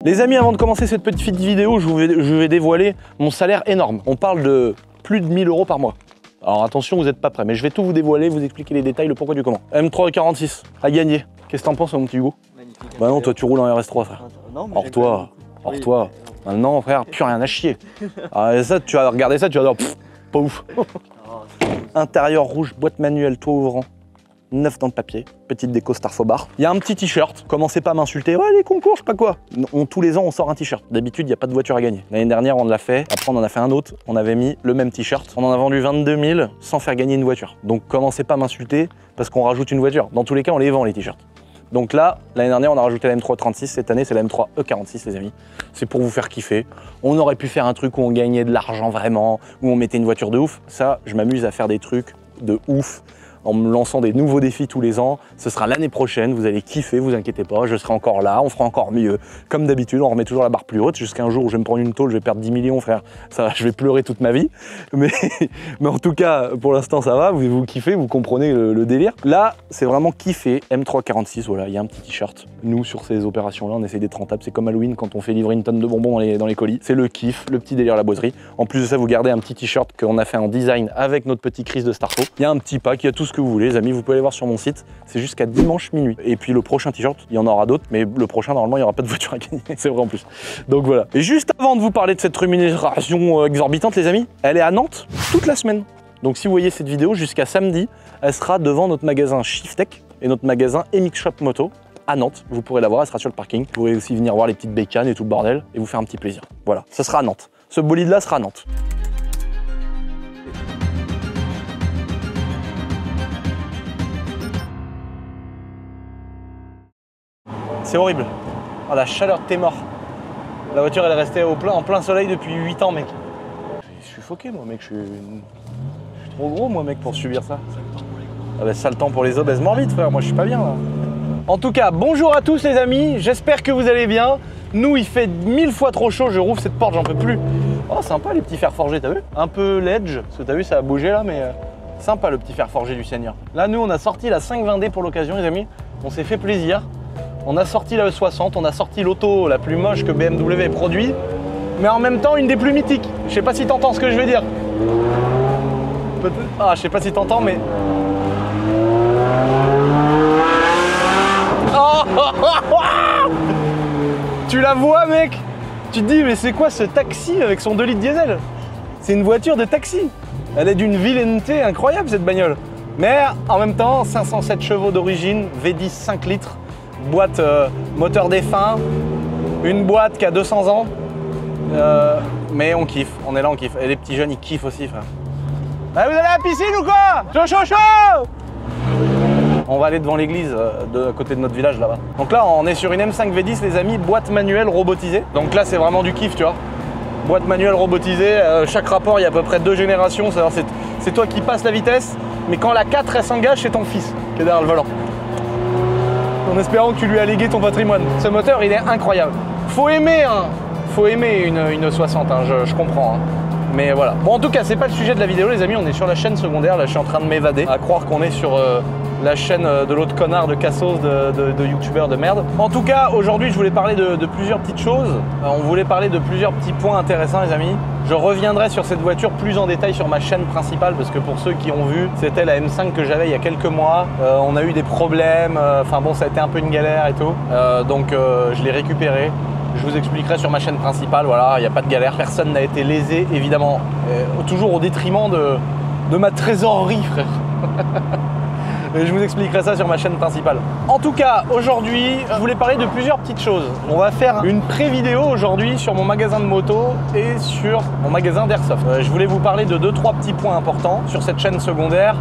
Les amis, avant de commencer cette petite vidéo, je vais dévoiler mon salaire énorme. On parle de plus de 1000 € par mois. Alors attention, vous n'êtes pas prêts, mais je vais tout vous dévoiler, vous expliquer les détails, le pourquoi du comment. M346 à gagner. Qu'est-ce que t'en penses, mon petit Hugo? Magnifique. Bah non, toi tu roules en RS3, frère. Non, mais hors toi. Maintenant, frère, plus rien à chier. Alors, ça, tu vas regarder ça, tu vas dire, pff, pas ouf. Intérieur rouge, boîte manuelle, toit ouvrant. 9 dans le papier, petite déco Starfobar. Il y a un petit t-shirt, commencez pas à m'insulter, ouais les concours, je sais pas quoi. Tous les ans on sort un t-shirt, d'habitude il n'y a pas de voiture à gagner. L'année dernière on l'a fait, après on en a fait un autre, on avait mis le même t-shirt. On en a vendu 22 000 sans faire gagner une voiture. Donc commencez pas à m'insulter parce qu'on rajoute une voiture. Dans tous les cas on les vend les t-shirts. Donc là, l'année dernière on a rajouté la M336, cette année c'est la M3E46 les amis. C'est pour vous faire kiffer. On aurait pu faire un truc où on gagnait de l'argent vraiment, où on mettait une voiture de ouf. Ça, je m'amuse à faire des trucs de ouf. En me lançant des nouveaux défis tous les ans. Ce sera l'année prochaine, vous allez kiffer, vous inquiétez pas, je serai encore là, on fera encore mieux. Comme d'habitude, on remet toujours la barre plus haute, jusqu'à un jour où je vais me prendre une tôle, je vais perdre 10 millions, frère. Ça, je vais pleurer toute ma vie. Mais en tout cas, pour l'instant, ça va, vous kiffez, vous comprenez le délire. Là, c'est vraiment kiffé, M346, voilà, il y a un petit t-shirt. Nous, sur ces opérations-là, on essaie d'être rentable. C'est comme Halloween quand on fait livrer une tonne de bonbons dans les colis. C'est le kiff, le petit délire à la boiserie. En plus de ça, vous gardez un petit t-shirt qu'on a fait en design avec notre petit Chris de Starco. Il y a un petit pack, il y a tout ce que vous voulez, les amis, vous pouvez aller voir sur mon site, c'est jusqu'à dimanche minuit. Et puis le prochain t-shirt, il y en aura d'autres, mais le prochain, normalement, il n'y aura pas de voiture à gagner, c'est vrai en plus. Donc voilà. Et juste avant de vous parler de cette rémunération exorbitante, les amis, elle est à Nantes toute la semaine. Donc si vous voyez cette vidéo, jusqu'à samedi, elle sera devant notre magasin Shiftech et notre magasin MX Shop Moto à Nantes. Vous pourrez la voir, elle sera sur le parking. Vous pourrez aussi venir voir les petites bécanes et tout le bordel et vous faire un petit plaisir. Voilà, ça sera à Nantes. Ce bolide-là sera à Nantes. C'est horrible. Oh, la chaleur, t'es mort. La voiture, elle est restée en plein soleil depuis 8 ans, mec. Je suis suffoqué, moi, mec. Je suis trop gros, moi, mec, pour subir ça. Ah bah, sale temps pour les obèses morbides, frère. Moi, je suis pas bien, là. En tout cas, bonjour à tous, les amis. J'espère que vous allez bien. Nous, il fait 1000 fois trop chaud. Je rouvre cette porte, j'en peux plus. Oh, sympa, les petits fers forgés, t'as vu? Un peu ledge, parce que t'as vu, ça a bougé, là, mais sympa, le petit fer forgé du Seigneur. Là, nous, on a sorti la 520D pour l'occasion, les amis. On s'est fait plaisir. On a sorti la E60, on a sorti l'auto la plus moche que BMW ait produit, mais en même temps une des plus mythiques. Je sais pas si t'entends ce que je veux dire. Ah, je sais pas si t'entends, mais... Oh tu la vois, mec? Tu te dis, mais c'est quoi ce taxi avec son 2 litres diesel? C'est une voiture de taxi. Elle est d'une vilaineté incroyable, cette bagnole. Mais en même temps, 507 chevaux d'origine, V10 5 litres. Boîte moteur défunt, une boîte qui a 200 ans, mais on kiffe, on est là, on kiffe. Et les petits jeunes, ils kiffent aussi, frère. Bah, vous allez à la piscine ou quoi? Chaud, chaud, chaud! On va aller devant l'église à côté de notre village là-bas. Donc là, on est sur une M5 V10, les amis, boîte manuelle robotisée. Donc là, c'est vraiment du kiff, tu vois. Boîte manuelle robotisée, chaque rapport, il y a à peu près 2 générations. C'est toi qui passes la vitesse, mais quand la 4, elle s'engage, c'est ton fils qui est derrière le volant. En espérant que tu lui as légué ton patrimoine. Ce moteur, il est incroyable. Faut aimer, hein. Faut aimer une 60, hein. Je comprends. Hein. Mais voilà. Bon, en tout cas, c'est pas le sujet de la vidéo, les amis. On est sur la chaîne secondaire. Là, je suis en train de m'évader. À croire qu'on est sur la chaîne de l'autre connard de Cassos, de youtubeurs de merde. En tout cas, aujourd'hui, je voulais parler de plusieurs petites choses. On voulait parler de plusieurs petits points intéressants, les amis. Je reviendrai sur cette voiture plus en détail sur ma chaîne principale parce que pour ceux qui ont vu, c'était la M5 que j'avais il y a quelques mois. On a eu des problèmes, enfin bon, ça a été un peu une galère et tout. Donc je l'ai récupéré. Je vous expliquerai sur ma chaîne principale, voilà, il n'y a pas de galère. Personne n'a été lésé, évidemment. Toujours au détriment de ma trésorerie, frère. Je vous expliquerai ça sur ma chaîne principale. En tout cas, aujourd'hui, je voulais parler de plusieurs petites choses. On va faire une pré-vidéo aujourd'hui sur mon magasin de moto et sur mon magasin d'airsoft. Je voulais vous parler de 2-3 petits points importants sur cette chaîne secondaire.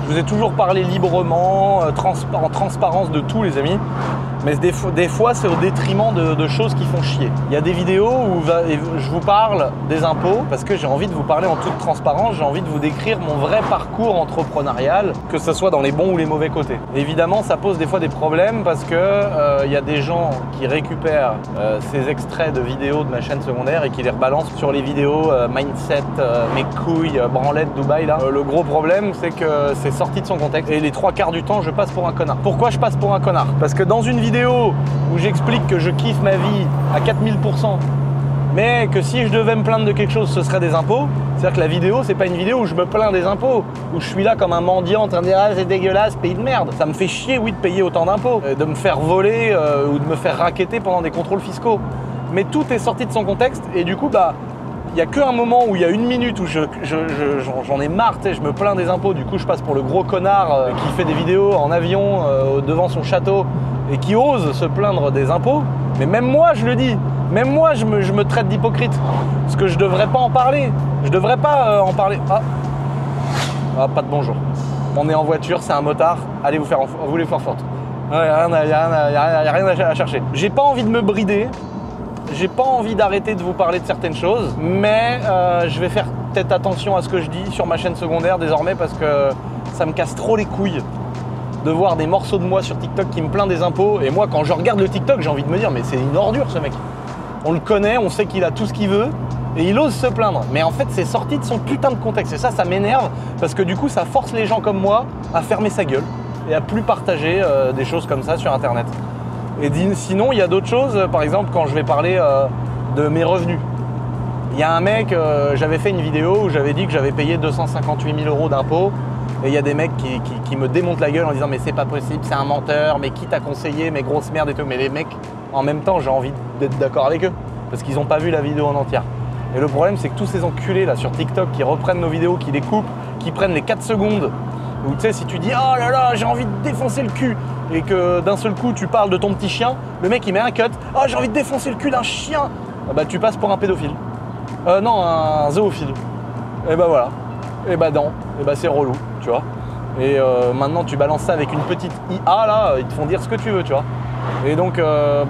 Je vous ai toujours parlé librement, en transparence de tout, les amis. Mais des fois, c'est au détriment de choses qui font chier. Il y a des vidéos où je vous parle des impôts parce que j'ai envie de vous parler en toute transparence, j'ai envie de vous décrire mon vrai parcours entrepreneurial, que ce soit dans les bons ou les mauvais côtés. Évidemment, ça pose des fois des problèmes parce que y a des gens qui récupèrent ces extraits de vidéos de ma chaîne secondaire et qui les rebalancent sur les vidéos mindset, mes couilles, branlette, Dubaï là. Le gros problème, c'est que c'est sorti de son contexte et les 3 quarts du temps, je passe pour un connard. Pourquoi je passe pour un connard? Parce que dans une vidéo vidéo où j'explique que je kiffe ma vie à 4000%, mais que si je devais me plaindre de quelque chose, ce serait des impôts. C'est-à-dire que la vidéo, c'est pas une vidéo où je me plains des impôts, où je suis là comme un mendiant en train de dire « Ah, c'est dégueulasse, pays de merde ». Ça me fait chier, oui, de payer autant d'impôts, de me faire voler ou de me faire racketter pendant des contrôles fiscaux. Mais tout est sorti de son contexte et du coup, bah, il n'y a qu'un moment où il y a une minute où j'en ai marre, je me plains des impôts, du coup je passe pour le gros connard qui fait des vidéos en avion devant son château et qui ose se plaindre des impôts. Mais même moi je le dis, même moi je me traite d'hypocrite, parce que je devrais pas en parler, je devrais pas en parler. Ah, pas de bonjour. On est en voiture, c'est un motard, allez vous les faire forte. Il n'y a rien à chercher. J'ai pas envie de me brider. J'ai pas envie d'arrêter de vous parler de certaines choses, mais je vais faire peut-être attention à ce que je dis sur ma chaîne secondaire désormais parce que ça me casse trop les couilles de voir des morceaux de moi sur TikTok qui me plaint des impôts. Et moi, quand je regarde le TikTok, j'ai envie de me dire mais c'est une ordure ce mec. On le connaît, on sait qu'il a tout ce qu'il veut et il ose se plaindre. Mais en fait, c'est sorti de son putain de contexte. Et ça m'énerve parce que du coup, ça force les gens comme moi à fermer sa gueule et à plus partager des choses comme ça sur Internet. Et sinon, il y a d'autres choses, par exemple, quand je vais parler de mes revenus. Il y a un mec, j'avais fait une vidéo où j'avais dit que j'avais payé 258 000 € d'impôts. Et il y a des mecs qui me démontent la gueule en disant « Mais c'est pas possible, c'est un menteur, mais qui t'a conseillé, mais grosse merde et tout ». Mais les mecs, en même temps, j'ai envie d'être d'accord avec eux. Parce qu'ils n'ont pas vu la vidéo en entière. Et le problème, c'est que tous ces enculés là sur TikTok qui reprennent nos vidéos, qui les coupent, qui prennent les 4 secondes, où tu sais, si tu dis « Oh là là, j'ai envie de défoncer le cul », et que d'un seul coup tu parles de ton petit chien, le mec il met un cut, oh j'ai envie de défoncer le cul d'un chien, bah tu passes pour un pédophile. Non, un zoophile. Et bah voilà. Et bah non, et bah c'est relou, tu vois. Et maintenant tu balances ça avec une petite IA là, ils te font dire ce que tu veux, tu vois. Et donc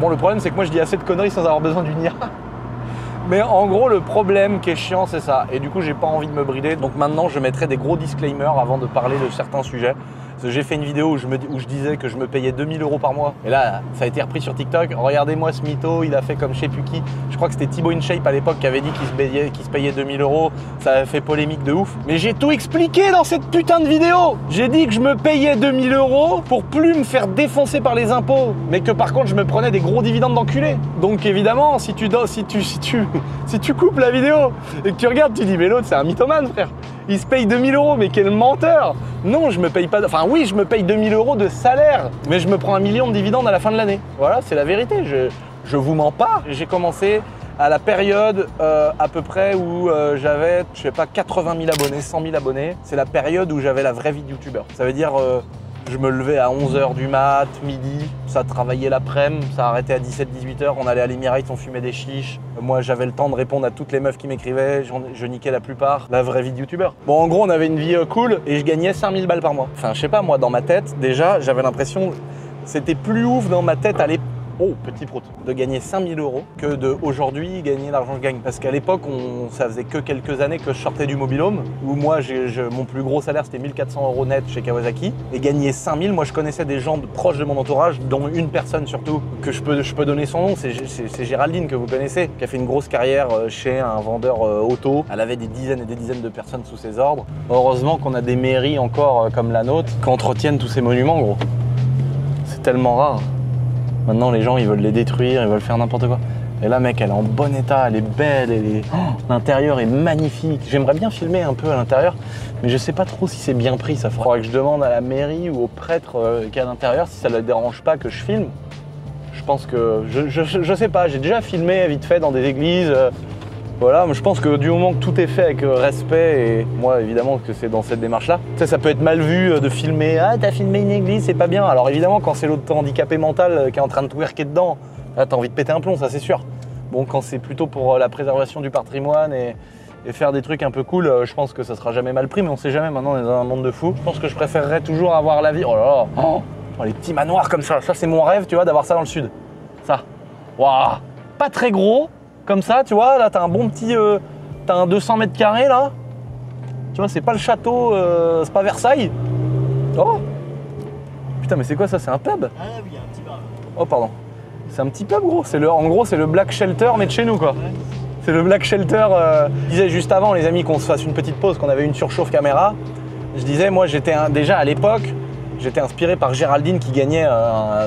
bon le problème c'est que moi je dis assez de conneries sans avoir besoin d'une IA. Mais en gros le problème qui est chiant c'est ça. Et du coup j'ai pas envie de me brider, donc maintenant je mettrai des gros disclaimers avant de parler de certains sujets. J'ai fait une vidéo où je disais que je me payais 2000 € par mois. Et là, ça a été repris sur TikTok. Regardez-moi ce mytho, il a fait comme je sais plus qui. Je crois que c'était Thibaut InShape à l'époque qui avait dit qu'il se payait 2000 €. Ça a fait polémique de ouf. Mais j'ai tout expliqué dans cette putain de vidéo. J'ai dit que je me payais 2000 € pour plus me faire défoncer par les impôts. Mais que par contre, je me prenais des gros dividendes d'enculé. Donc évidemment, si tu coupes la vidéo et que tu regardes, tu dis mais l'autre c'est un mythomane frère. Il se paye 2000 €, mais quel menteur! Non, je me paye pas. Enfin, oui, je me paye 2000 € de salaire, mais je me prends 1 million de dividendes à la fin de l'année. Voilà, c'est la vérité. Je vous mens pas. J'ai commencé à la période à peu près où j'avais, je sais pas, 80 000 abonnés, 100 000 abonnés. C'est la période où j'avais la vraie vie de youtubeur. Ça veut dire, je me levais à 11 h du mat, midi, ça travaillait l'après-midi, ça arrêtait à 17-18 h, on allait à l'Emirates, on fumait des chiches. Moi, j'avais le temps de répondre à toutes les meufs qui m'écrivaient, je niquais la plupart. La vraie vie de youtubeur. Bon, en gros, on avait une vie cool et je gagnais 5000 balles par mois. Enfin, je sais pas, moi, dans ma tête, déjà, j'avais l'impression, c'était plus ouf dans ma tête à l'époque. Oh, petit prout. De gagner 5000 € que d'aujourd'hui gagner l'argent que je gagne. Parce qu'à l'époque, ça faisait que quelques années que je sortais du mobil-home, où moi, mon plus gros salaire, c'était 1400 € net chez Kawasaki. Et gagner 5000, moi, je connaissais des gens proches de mon entourage, dont une personne surtout, que je peux donner son nom, c'est Géraldine, que vous connaissez, qui a fait une grosse carrière chez un vendeur auto. Elle avait des dizaines et des dizaines de personnes sous ses ordres. Heureusement qu'on a des mairies encore comme la nôtre, qui entretiennent tous ces monuments, gros. C'est tellement rare. Maintenant, les gens, ils veulent les détruire, ils veulent faire n'importe quoi. Et là, mec, elle est en bon état, elle est belle, l'intérieur est magnifique. J'aimerais bien filmer un peu à l'intérieur, mais je sais pas trop si c'est bien pris. Ça faudra que je demande à la mairie ou au prêtre qui est à l'intérieur si ça ne le dérange pas que je filme. Je pense que... Je sais pas, j'ai déjà filmé vite fait dans des églises. Voilà, mais je pense que du moment que tout est fait avec respect, et moi évidemment que c'est dans cette démarche-là, ça peut être mal vu de filmer « Ah, t'as filmé une église, c'est pas bien ». Alors évidemment, quand c'est l'autre handicapé mental qui est en train de twerker dedans, là t'as envie de péter un plomb, ça c'est sûr. Bon, quand c'est plutôt pour la préservation du patrimoine et faire des trucs un peu cool, je pense que ça sera jamais mal pris, mais on sait jamais, maintenant on est dans un monde de fous. Je pense que je préférerais toujours avoir la vie... Oh là là, oh, les petits manoirs comme ça c'est mon rêve, tu vois, d'avoir ça dans le sud. Ça, waouh, pas très gros, comme ça, tu vois, là, t'as un bon petit... t'as un 200 mètres carrés, là. Tu vois, c'est pas le château, c'est pas Versailles. Oh putain, mais c'est quoi ça? C'est un pub? Ah oui, un petit bar. Oh, pardon. C'est un petit pub, gros. En gros, c'est le Black Shelter, mais de chez nous, quoi. Ouais. C'est le Black Shelter. Je disais juste avant, les amis, qu'on se fasse une petite pause, qu'on avait une surchauffe caméra. Je disais, moi, j'étais déjà à l'époque, J'étais inspiré par Géraldine qui gagnait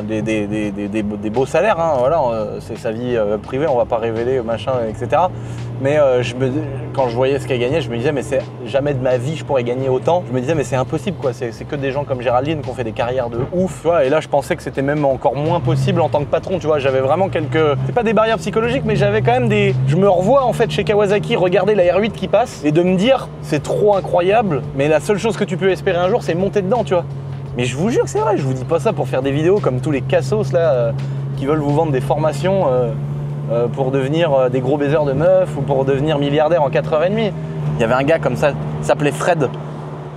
des beaux salaires, hein, voilà, c'est sa vie privée, on va pas révéler, machin, etc. Mais quand je voyais ce qu'elle gagnait, je me disais mais c'est jamais de ma vie je pourrais gagner autant. Je me disais mais c'est impossible quoi, c'est que des gens comme Géraldine qui ont fait des carrières de ouf, tu vois. Et là je pensais que c'était même encore moins possible en tant que patron, tu vois. J'avais vraiment c'est pas des barrières psychologiques, mais j'avais quand même je me revois en fait chez Kawasaki regarder la R8 qui passe et de me dire c'est trop incroyable, mais la seule chose que tu peux espérer un jour c'est monter dedans, tu vois. Mais je vous jure que c'est vrai, je vous dis pas ça pour faire des vidéos comme tous les cassos là qui veulent vous vendre des formations pour devenir des gros baiseurs de meufs ou pour devenir milliardaire en 4h30. Il y avait un gars comme ça, il s'appelait Fred,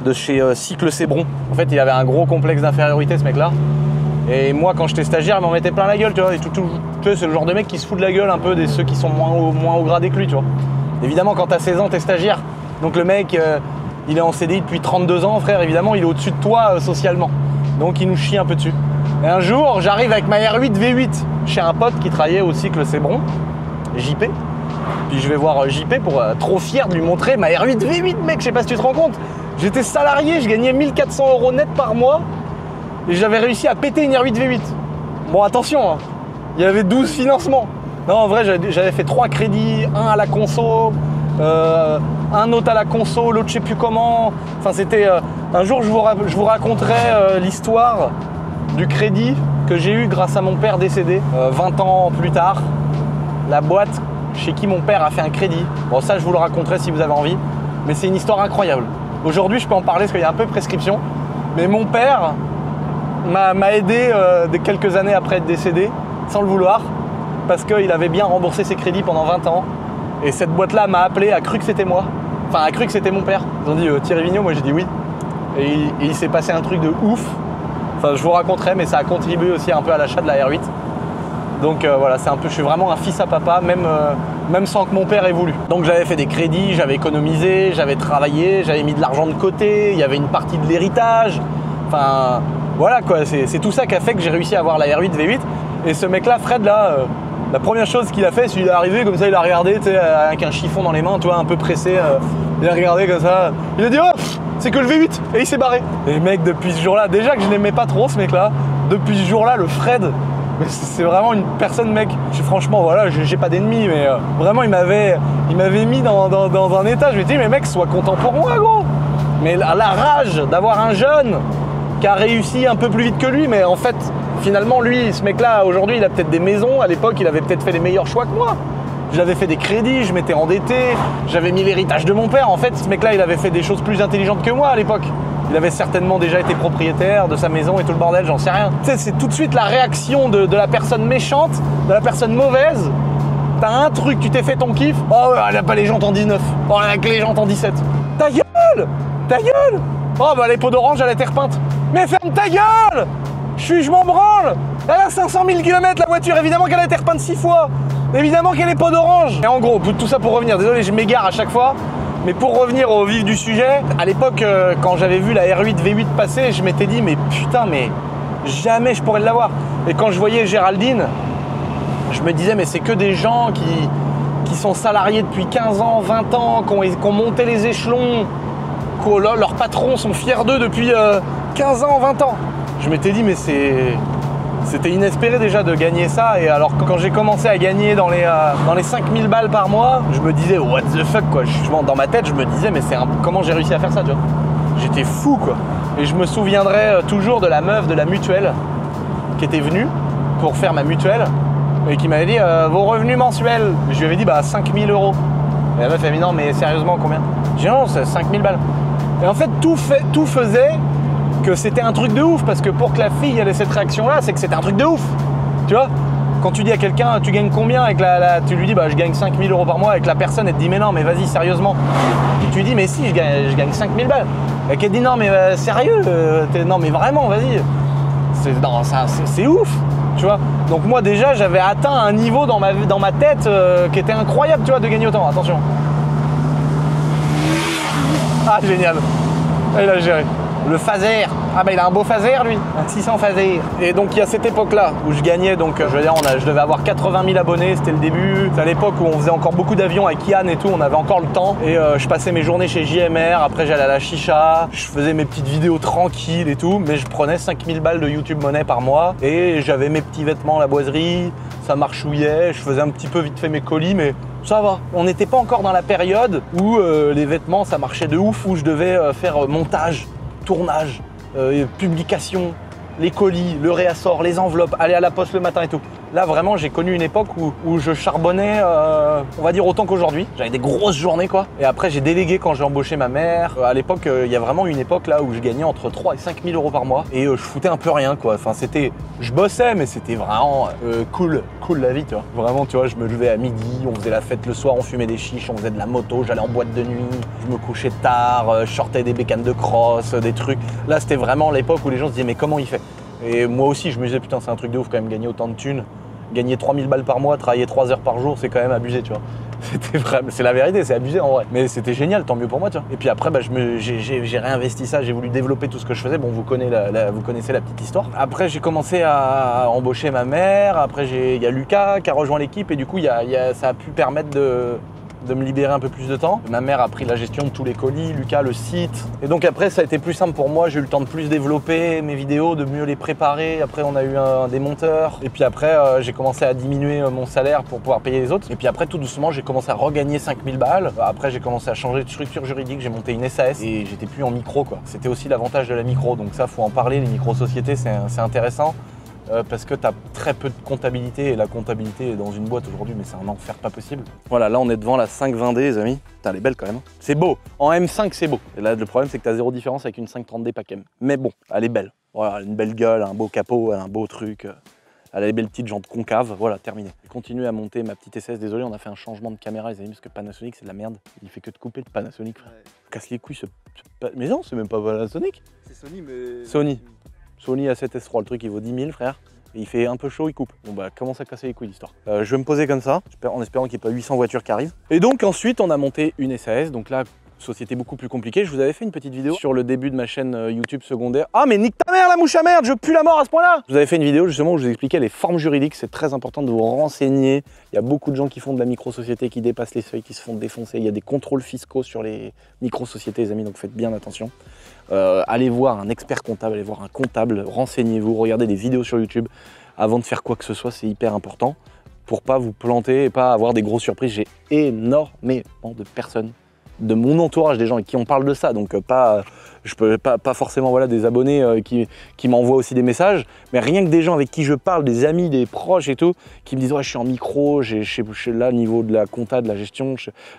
de chez Cycle Cébron. En fait, il avait un gros complexe d'infériorité ce mec-là. Et moi, quand j'étais stagiaire, il m'en mettait plein la gueule, tu vois. Tu sais, c'est le genre de mec qui se fout de la gueule un peu de ceux qui sont moins haut gradé que lui, tu vois. Évidemment, quand t'as 16 ans, t'es stagiaire. Donc le mec, il est en CDI depuis 32 ans, frère. Évidemment, il est au-dessus de toi socialement. Donc il nous chie un peu dessus. Et un jour, j'arrive avec ma R8 V8 chez un pote qui travaillait au Cycle Cébron, JP. Puis je vais voir JP pour trop fier de lui montrer ma R8 V8, mec, je sais pas si tu te rends compte. J'étais salarié, je gagnais 1 400 € net par mois et j'avais réussi à péter une R8 V8. Bon, attention, hein, il y avait 12 financements. Non, en vrai, j'avais fait 3 crédits, un à la conso, un autre à la conso, l'autre je sais plus comment. Enfin, c'était... un jour, je vous raconterai l'histoire du crédit que j'ai eu grâce à mon père décédé 20 ans plus tard. La boîte chez qui mon père a fait un crédit. Bon, ça, je vous le raconterai si vous avez envie. Mais c'est une histoire incroyable. Aujourd'hui, je peux en parler parce qu'il y a un peu de prescription. Mais mon père m'a aidé quelques années après être décédé, sans le vouloir, parce qu'il avait bien remboursé ses crédits pendant 20 ans. Et cette boîte-là m'a appelé, a cru que c'était moi. Enfin, a cru que c'était mon père. Ils ont dit Thierry Vigneault, moi j'ai dit oui. Et il s'est passé un truc de ouf. Enfin, je vous raconterai, mais ça a contribué aussi un peu à l'achat de la R8. Donc voilà, je suis vraiment un fils à papa, même sans que mon père ait voulu. Donc j'avais fait des crédits, j'avais économisé, j'avais travaillé, j'avais mis de l'argent de côté, il y avait une partie de l'héritage. Enfin, voilà quoi, c'est tout ça qui a fait que j'ai réussi à avoir la R8 V8. Et ce mec-là, Fred, là, la première chose qu'il a fait, c'est qu'il est arrivé comme ça, il a regardé, tu sais, avec un chiffon dans les mains, tu vois, un peu pressé. Il a regardé comme ça, il a dit « Oh, c'est que le V8 !» Et il s'est barré. Et mec, depuis ce jour-là, déjà que je n'aimais pas trop ce mec-là, depuis ce jour-là, le Fred, mais c'est vraiment une personne, mec. Franchement, voilà, j'ai pas d'ennemis, mais vraiment, il m'avait mis dans un état. Je me dis, mais mec, sois content pour moi, gros. Mais la rage d'avoir un jeune qui a réussi un peu plus vite que lui, mais en fait, finalement, lui, ce mec-là, aujourd'hui, il a peut-être des maisons. À l'époque, il avait peut-être fait les meilleurs choix que moi. J'avais fait des crédits, je m'étais endetté, j'avais mis l'héritage de mon père. En fait, ce mec-là, il avait fait des choses plus intelligentes que moi à l'époque. Il avait certainement déjà été propriétaire de sa maison et tout le bordel, j'en sais rien. Tu sais, c'est tout de suite la réaction de la personne méchante, de la personne mauvaise. T'as un truc, tu t'es fait ton kiff. Oh, elle a pas les jantes en 19. Oh, elle a que les jantes en 17. Ta gueule! Ta gueule! Oh, bah les pots d'orange, elle a été repeinte. Mais ferme ta gueule! Je m'en branle! Elle a 500 000 km la voiture, évidemment qu'elle a été repeinte 6 fois. Évidemment qu'elle est pots d'orange. Et en gros, tout ça pour revenir, désolé, je m'égare à chaque fois. Mais pour revenir au vif du sujet, à l'époque, quand j'avais vu la R8 V8 passer, je m'étais dit, mais putain, mais jamais je pourrais l'avoir. Et quand je voyais Géraldine, je me disais, mais c'est que des gens qui sont salariés depuis 15 ans, 20 ans, qui ont monté les échelons, que leurs patrons sont fiers d'eux depuis 15 ans, 20 ans. Je m'étais dit, mais c'était inespéré déjà de gagner ça. Et alors quand j'ai commencé à gagner dans les 5000 balles par mois, je me disais what the fuck quoi. Dans ma tête je me disais mais comment j'ai réussi à faire ça, tu vois. J'étais fou quoi. Et je me souviendrai toujours de la meuf de la mutuelle qui était venue pour faire ma mutuelle et qui m'avait dit vos revenus mensuels. Je lui avais dit 5000 €. Et la meuf elle m'a dit non mais sérieusement combien? J'ai dit non c'est 5000 balles. Et en fait tout faisait que c'était un truc de ouf, parce que pour que la fille ait cette réaction là, c'est que c'était un truc de ouf, tu vois. Quand tu dis à quelqu'un tu gagnes combien avec tu lui dis je gagne 5000 € par mois, avec la personne elle te dit mais non mais vas-y sérieusement, et tu lui dis mais si je gagne 5000 balles, et qu'elle te dit non mais sérieux, non mais vraiment vas-y, c'est ouf, tu vois. Donc moi déjà j'avais atteint un niveau dans ma tête qui était incroyable, tu vois, de gagner autant. Attention, ah génial, il a géré le phaser. Ah bah il a un beau phaser lui, un 600 phaser. Et donc il y a cette époque-là où je gagnais, donc je veux dire, je devais avoir 80 000 abonnés, c'était le début. C'est à l'époque où on faisait encore beaucoup d'avions avec Yann et tout, on avait encore le temps. Et je passais mes journées chez JMR, après j'allais à la chicha, je faisais mes petites vidéos tranquilles et tout, mais je prenais 5000 balles de YouTube Money par mois. Et j'avais mes petits vêtements à la boiserie, ça marchouillait, je faisais un petit peu vite fait mes colis, mais ça va. On n'était pas encore dans la période où les vêtements ça marchait de ouf, où je devais faire montage, tournage, publication, les colis, le réassort, les enveloppes, aller à la poste le matin et tout. Là vraiment j'ai connu une époque où je charbonnais, on va dire autant qu'aujourd'hui. J'avais des grosses journées quoi. Et après j'ai délégué quand j'ai embauché ma mère. À l'époque il y a vraiment une époque là où je gagnais entre 3 et 5 000 euros par mois. Et je foutais un peu rien quoi. Enfin c'était, je bossais mais c'était vraiment cool la vie tu vois. Vraiment tu vois, je me levais à midi, on faisait la fête le soir, on fumait des chiches, on faisait de la moto, j'allais en boîte de nuit, je me couchais tard, je sortais des bécanes de cross, des trucs. Là c'était vraiment l'époque où les gens se disaient mais comment il fait? Et moi aussi je me disais putain c'est un truc de ouf quand même gagner autant de thunes. Gagner 3000 balles par mois, travailler 3 heures par jour, c'est quand même abusé, tu vois. C'était vraiment, c'est la vérité, c'est abusé en vrai. Mais c'était génial, tant mieux pour moi, tu vois. Et puis après, bah, j'ai réinvesti ça, j'ai voulu développer tout ce que je faisais. Bon, vous connaissez la petite histoire. Après, j'ai commencé à embaucher ma mère. Après, il y a Lucas qui a rejoint l'équipe et du coup, ça a pu permettre de me libérer un peu plus de temps. Ma mère a pris la gestion de tous les colis, Lucas le site. Et donc après ça a été plus simple pour moi, j'ai eu le temps de plus développer mes vidéos, de mieux les préparer. Après on a eu des monteurs. Et puis après j'ai commencé à diminuer mon salaire pour pouvoir payer les autres. Et puis après tout doucement j'ai commencé à regagner 5000 balles. Après j'ai commencé à changer de structure juridique, j'ai monté une SAS et j'étais plus en micro quoi. C'était aussi l'avantage de la micro, donc ça faut en parler, les micro-sociétés c'est intéressant. Parce que tu as très peu de comptabilité et la comptabilité est dans une boîte aujourd'hui mais c'est un enfer pas possible. Voilà, là on est devant la 520D les amis. Putain, elle est belle quand même. C'est beau, en M5 c'est beau. Et là le problème c'est que tu as zéro différence avec une 530D Pack M. Mais bon, elle est belle. Voilà, elle a une belle gueule, un beau capot, elle a un beau truc. Elle a des belles petites jantes concaves, voilà, terminé. J'ai continué à monter ma petite SS, désolé on a fait un changement de caméra les amis parce que Panasonic c'est de la merde. Il fait que de couper le Panasonic frère. Ouais. Casse les couilles mais non, c'est même pas Panasonic. C'est Sony mais... Sony A7S3, le truc il vaut 10 000 frère, et il fait un peu chaud, il coupe. Bon bah commence à casser les couilles l'histoire. Je vais me poser comme ça, en espérant qu'il n'y ait pas 800 voitures qui arrivent. Et donc ensuite on a monté une SAS, donc là société beaucoup plus compliquée. Je vous avais fait une petite vidéo sur le début de ma chaîne YouTube secondaire. Ah mais nique ta mère la mouche à merde, je pue la mort à ce point-là. Je vous avais fait une vidéo justement où je vous expliquais les formes juridiques, c'est très important de vous renseigner. Il y a beaucoup de gens qui font de la micro-société, qui dépassent les seuils, qui se font défoncer. Il y a des contrôles fiscaux sur les micro-sociétés les amis, donc faites bien attention. Allez voir un expert comptable, allez voir un comptable, renseignez-vous, regardez des vidéos sur YouTube avant de faire quoi que ce soit, c'est hyper important pour pas vous planter et pas avoir des grosses surprises. J'ai énormément de personnes de mon entourage, des gens avec qui on parle de ça, donc je peux pas forcément voilà, des abonnés qui m'envoient aussi des messages, mais rien que des gens avec qui je parle, des amis, des proches et tout, qui me disent ouais je suis en micro, je suis là au niveau de la compta, de la gestion.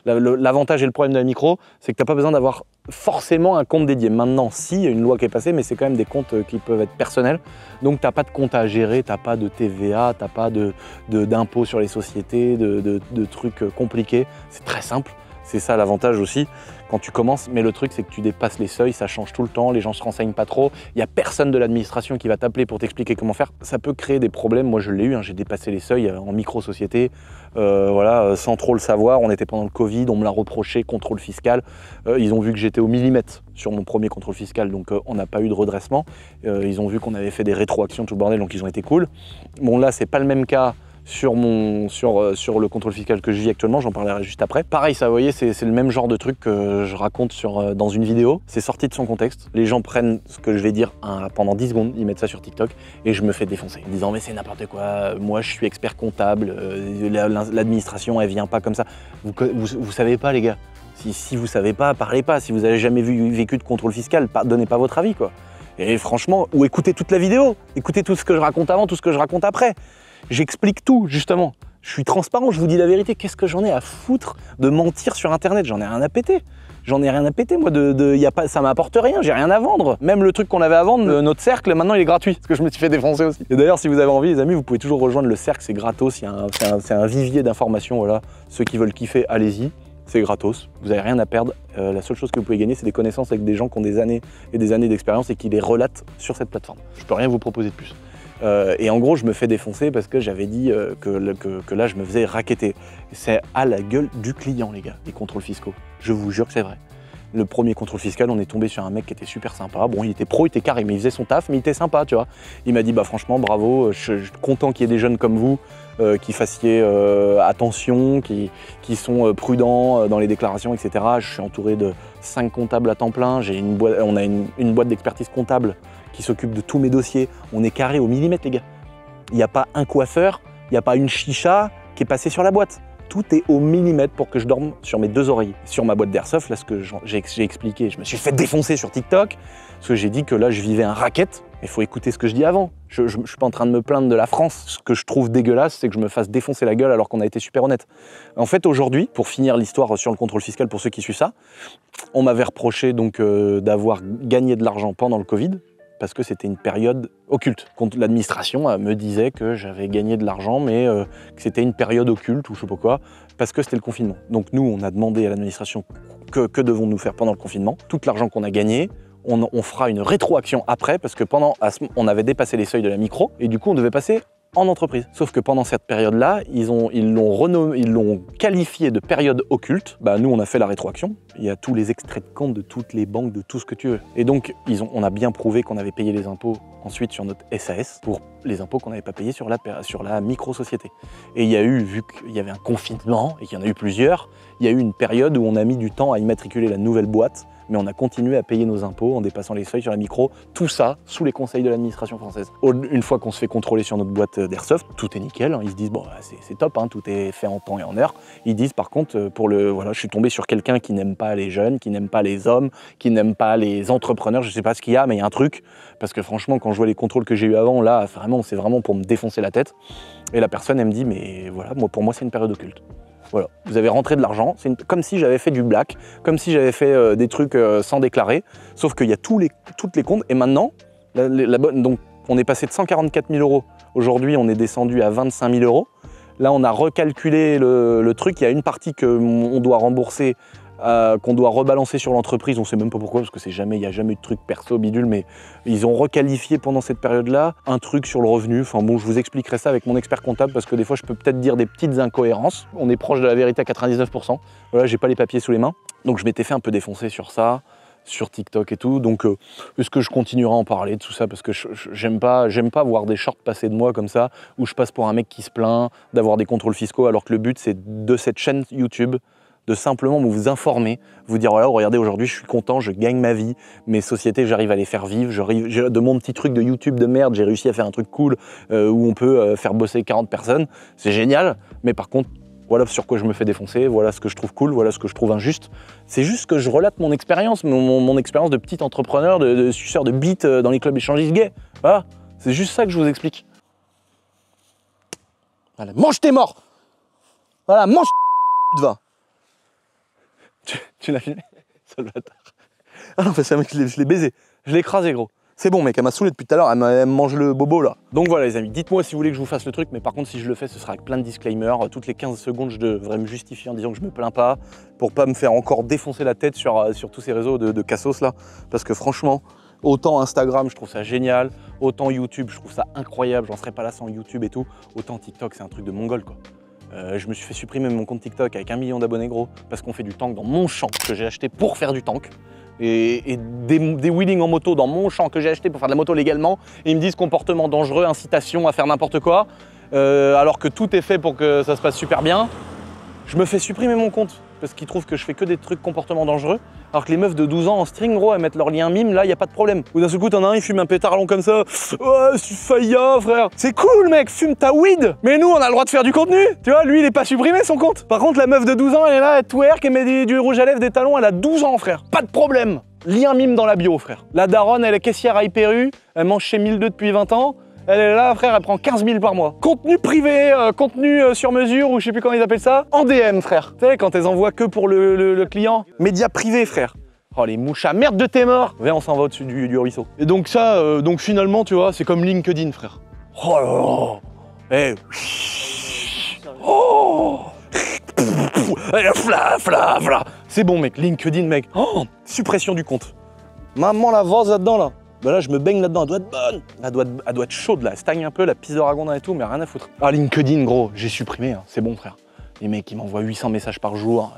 L'avantage et le problème de la micro, c'est que tu n'as pas besoin d'avoir forcément un compte dédié. Maintenant, si, il y a une loi qui est passée, mais c'est quand même des comptes qui peuvent être personnels, donc tu n'as pas de compte à gérer, tu n'as pas de TVA, tu n'as pas d'impôts sur les sociétés, de trucs compliqués, c'est très simple. C'est ça l'avantage aussi quand tu commences, mais le truc c'est que tu dépasses les seuils, ça change tout le temps, les gens se renseignent pas trop, il n'y a personne de l'administration qui va t'appeler pour t'expliquer comment faire. Ça peut créer des problèmes, moi je l'ai eu, hein, j'ai dépassé les seuils en micro-société, voilà, sans trop le savoir, on était pendant le Covid, on me l'a reproché, contrôle fiscal, ils ont vu que j'étais au millimètre sur mon premier contrôle fiscal, donc on n'a pas eu de redressement, ils ont vu qu'on avait fait des rétroactions, tout le bordel, donc ils ont été cool. Bon là c'est pas le même cas sur le contrôle fiscal que je vis actuellement, j'en parlerai juste après. Pareil, ça, vous voyez, c'est le même genre de truc que je raconte dans une vidéo. C'est sorti de son contexte. Les gens prennent ce que je vais dire pendant 10 secondes, ils mettent ça sur TikTok et je me fais défoncer. En disant, mais c'est n'importe quoi, moi je suis expert comptable, l'administration elle vient pas comme ça. Vous savez pas les gars, si vous savez pas, parlez pas. Si vous avez jamais vécu de contrôle fiscal, donnez pas votre avis quoi. Et franchement, ou écoutez toute la vidéo, écoutez tout ce que je raconte avant, tout ce que je raconte après. J'explique tout, justement. Je suis transparent, je vous dis la vérité. Qu'est-ce que j'en ai à foutre de mentir sur Internet? J'en ai rien à péter. J'en ai rien à péter, moi. Ça m'apporte rien, j'ai rien à vendre. Même le truc qu'on avait à vendre, notre cercle, maintenant il est gratuit. Parce que je me suis fait défoncer aussi. Et d'ailleurs, si vous avez envie, les amis, vous pouvez toujours rejoindre le cercle, c'est gratos. C'est un vivier d'informations, voilà. Ceux qui veulent kiffer, allez-y. C'est gratos, vous n'avez rien à perdre. La seule chose que vous pouvez gagner, c'est des connaissances avec des gens qui ont des années et des années d'expérience et qui les relatent sur cette plateforme. Je peux rien vous proposer de plus. Et en gros, je me fais défoncer parce que j'avais dit que là, je me faisais racketter. C'est à la gueule du client, les gars, les contrôles fiscaux. Je vous jure que c'est vrai. Le premier contrôle fiscal, on est tombé sur un mec qui était super sympa. Bon, il était pro, il était carré, mais il faisait son taf, mais il était sympa, tu vois. Il m'a dit, bah franchement, bravo, je suis content qu'il y ait des jeunes comme vous qui fassiez attention, qui sont prudents dans les déclarations, etc. Je suis entouré de 5 comptables à temps plein. On a une boîte d'expertise comptable qui s'occupe de tous mes dossiers. On est carré au millimètre, les gars. Il n'y a pas un coiffeur, il n'y a pas une chicha qui est passée sur la boîte. Tout est au millimètre pour que je dorme sur mes 2 oreillers. Sur ma boîte d'airsoft, là, ce que j'ai expliqué, je me suis fait défoncer sur TikTok, parce que j'ai dit que là, je vivais un racket. Il faut écouter ce que je dis avant. Je ne suis pas en train de me plaindre de la France. Ce que je trouve dégueulasse, c'est que je me fasse défoncer la gueule alors qu'on a été super honnête. En fait, aujourd'hui, pour finir l'histoire sur le contrôle fiscal, pour ceux qui suivent ça, on m'avait reproché donc d'avoir gagné de l'argent pendant le Covid, parce que c'était une période occulte. L'administration me disait que j'avais gagné de l'argent, mais que c'était une période occulte ou je sais pas quoi, parce que c'était le confinement. Donc nous, on a demandé à l'administration que devons-nous faire pendant le confinement. Tout l'argent qu'on a gagné, on fera une rétroaction après, parce que on avait dépassé les seuils de la micro, et du coup, on devait passer en entreprise. Sauf que pendant cette période-là, ils l'ont qualifié de période occulte. Bah, nous, on a fait la rétroaction. Il y a tous les extraits de compte de toutes les banques, de tout ce que tu veux. Et donc, on a bien prouvé qu'on avait payé les impôts ensuite sur notre SAS pour les impôts qu'on n'avait pas payés sur la micro-société. Et il y a eu, vu qu'il y avait un confinement et qu'il y en a eu plusieurs, il y a eu une période où on a mis du temps à immatriculer la nouvelle boîte, mais on a continué à payer nos impôts en dépassant les seuils sur la micro, tout ça sous les conseils de l'administration française. Une fois qu'on se fait contrôler sur notre boîte d'airsoft, tout est nickel, hein. Ils se disent bon c'est top, hein, tout est fait en temps et en heure. Ils disent par contre voilà, je suis tombé sur quelqu'un qui n'aime pas les jeunes, qui n'aime pas les hommes, qui n'aime pas les entrepreneurs, je sais pas ce qu'il y a, mais il y a un truc, parce que franchement quand je vois les contrôles que j'ai eu avant, là vraiment c'est vraiment pour me défoncer la tête. Et la personne elle me dit mais voilà, pour moi c'est une période occulte. Voilà, vous avez rentré de l'argent, c'est comme si j'avais fait du black, comme si j'avais fait des trucs sans déclarer, sauf qu'il y a toutes les comptes, et maintenant, donc on est passé de 144 000 €, aujourd'hui on est descendu à 25 000 €, là on a recalculé le truc, il y a une partie qu'on doit rembourser, qu'on doit rebalancer sur l'entreprise, on ne sait même pas pourquoi, parce que il n'y a jamais eu de truc perso bidule, mais ils ont requalifié pendant cette période-là un truc sur le revenu. Enfin bon, je vous expliquerai ça avec mon expert comptable, parce que des fois je peux peut-être dire des petites incohérences. On est proche de la vérité à 99%. Voilà, j'ai pas les papiers sous les mains. Donc je m'étais fait un peu défoncer sur ça, sur TikTok et tout. Donc est-ce que je continuerai à en parler de tout ça, parce que j'aime pas voir des shorts passer de moi comme ça, où je passe pour un mec qui se plaint d'avoir des contrôles fiscaux, alors que le but c'est de cette chaîne YouTube de simplement vous informer, vous dire voilà, regardez, aujourd'hui je suis content, je gagne ma vie, mes sociétés j'arrive à les faire vivre, de mon petit truc de YouTube de merde, j'ai réussi à faire un truc cool où on peut faire bosser 40 personnes, c'est génial, mais par contre, voilà sur quoi je me fais défoncer, voilà ce que je trouve cool, voilà ce que je trouve injuste. C'est juste que je relate mon expérience, mon expérience de petit entrepreneur, de suceur de bites dans les clubs échangistes gays. Voilà, c'est juste ça que je vous explique. Voilà, mange tes morts. Voilà, mange de vin. Tu l'as filmé? Sale bâtard. Ah non, c'est un mec, je l'ai baisé. Je l'ai écrasé, gros. C'est bon, mec, elle m'a saoulé depuis tout à l'heure, elle me mange le bobo, là. Donc voilà, les amis, dites-moi si vous voulez que je vous fasse le truc, mais par contre, si je le fais, ce sera avec plein de disclaimers. Toutes les 15 secondes, je devrais me justifier en disant que je me plains pas, pour pas me faire encore défoncer la tête sur tous ces réseaux de cassos, là. Parce que franchement, autant Instagram, je trouve ça génial, autant YouTube, je trouve ça incroyable, j'en serais pas là sans YouTube et tout, autant TikTok, c'est un truc de mongol, quoi. Je me suis fait supprimer mon compte TikTok avec 1 million d'abonnés, gros, parce qu'on fait du tank dans mon champ que j'ai acheté pour faire du tank. Et des wheelings en moto dans mon champ que j'ai acheté pour faire de la moto légalement. Et ils me disent comportement dangereux, incitation à faire n'importe quoi, alors que tout est fait pour que ça se passe super bien. Je me fais supprimer mon compte parce qu'ils trouvent que je fais que des trucs comportement dangereux, alors que les meufs de 12 ans en string, gros, elles mettent leur lien mime, là, il n'y a pas de problème. Ou d'un seul coup, t'en as un, il fume un pétard long comme ça. Oh, c'est faillant, frère. C'est cool, mec, fume ta weed. Mais nous, on a le droit de faire du contenu. Tu vois, lui, il est pas supprimé, son compte. Par contre, la meuf de 12 ans, elle est là, elle twerk, elle met du rouge à lèvres, des talons, elle a 12 ans, frère. Pas de problème. Lien mime dans la bio, frère. La daronne, elle est caissière à Hyper U, elle mange chez 1002 depuis 20 ans. Elle est là, frère, elle prend 15 000 par mois. Contenu privé, contenu sur mesure, ou je sais plus comment ils appellent ça, en DM, frère. Tu sais, quand elles envoient que pour le client. Média privé, frère. Oh, les mouches à merde de tes morts. Viens, on s'en va au-dessus du ruisseau. Et donc ça, donc finalement, tu vois, c'est comme LinkedIn, frère. Oh là là. Oh. Fla. C'est bon, mec, LinkedIn, mec. Oh, suppression du compte. Maman la vase là-dedans, là. Bah là, je me baigne là-dedans, elle doit être bonne. Elle doit être chaude, là. Elle stagne un peu, la pisse de ragondin et tout, mais rien à foutre. Ah, LinkedIn, gros, j'ai supprimé, hein. C'est bon, frère. Les mecs, ils m'envoient 800 messages par jour.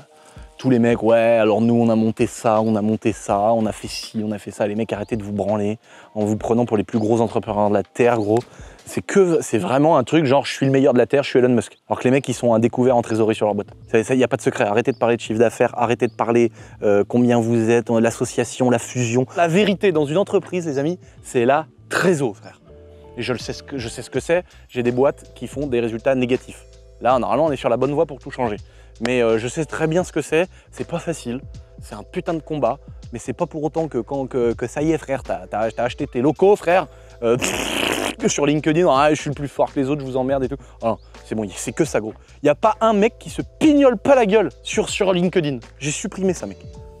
Tous les mecs, ouais, alors nous on a monté ça, on a fait ci, on a fait ça. Les mecs, arrêtez de vous branler en vous prenant pour les plus gros entrepreneurs de la Terre, gros. C'est vraiment un truc genre je suis le meilleur de la Terre, je suis Elon Musk. Alors que les mecs, ils sont à découvert en trésorerie sur leur boîte. Il n'y a pas de secret. Arrêtez de parler de chiffre d'affaires, arrêtez de parler combien vous êtes, l'association, la fusion. La vérité dans une entreprise, les amis, c'est la trésor, frère. Et je sais ce que c'est. J'ai des boîtes qui font des résultats négatifs. Là, normalement, on est sur la bonne voie pour tout changer. Mais je sais très bien ce que c'est pas facile, c'est un putain de combat, mais c'est pas pour autant que ça y est frère, t'as acheté tes locaux frère, que sur LinkedIn, ah, je suis le plus fort que les autres, je vous emmerde et tout. Ah, c'est bon, c'est que ça gros. Il n'y a pas un mec qui se pignole pas la gueule sur LinkedIn. J'ai supprimé ça mec.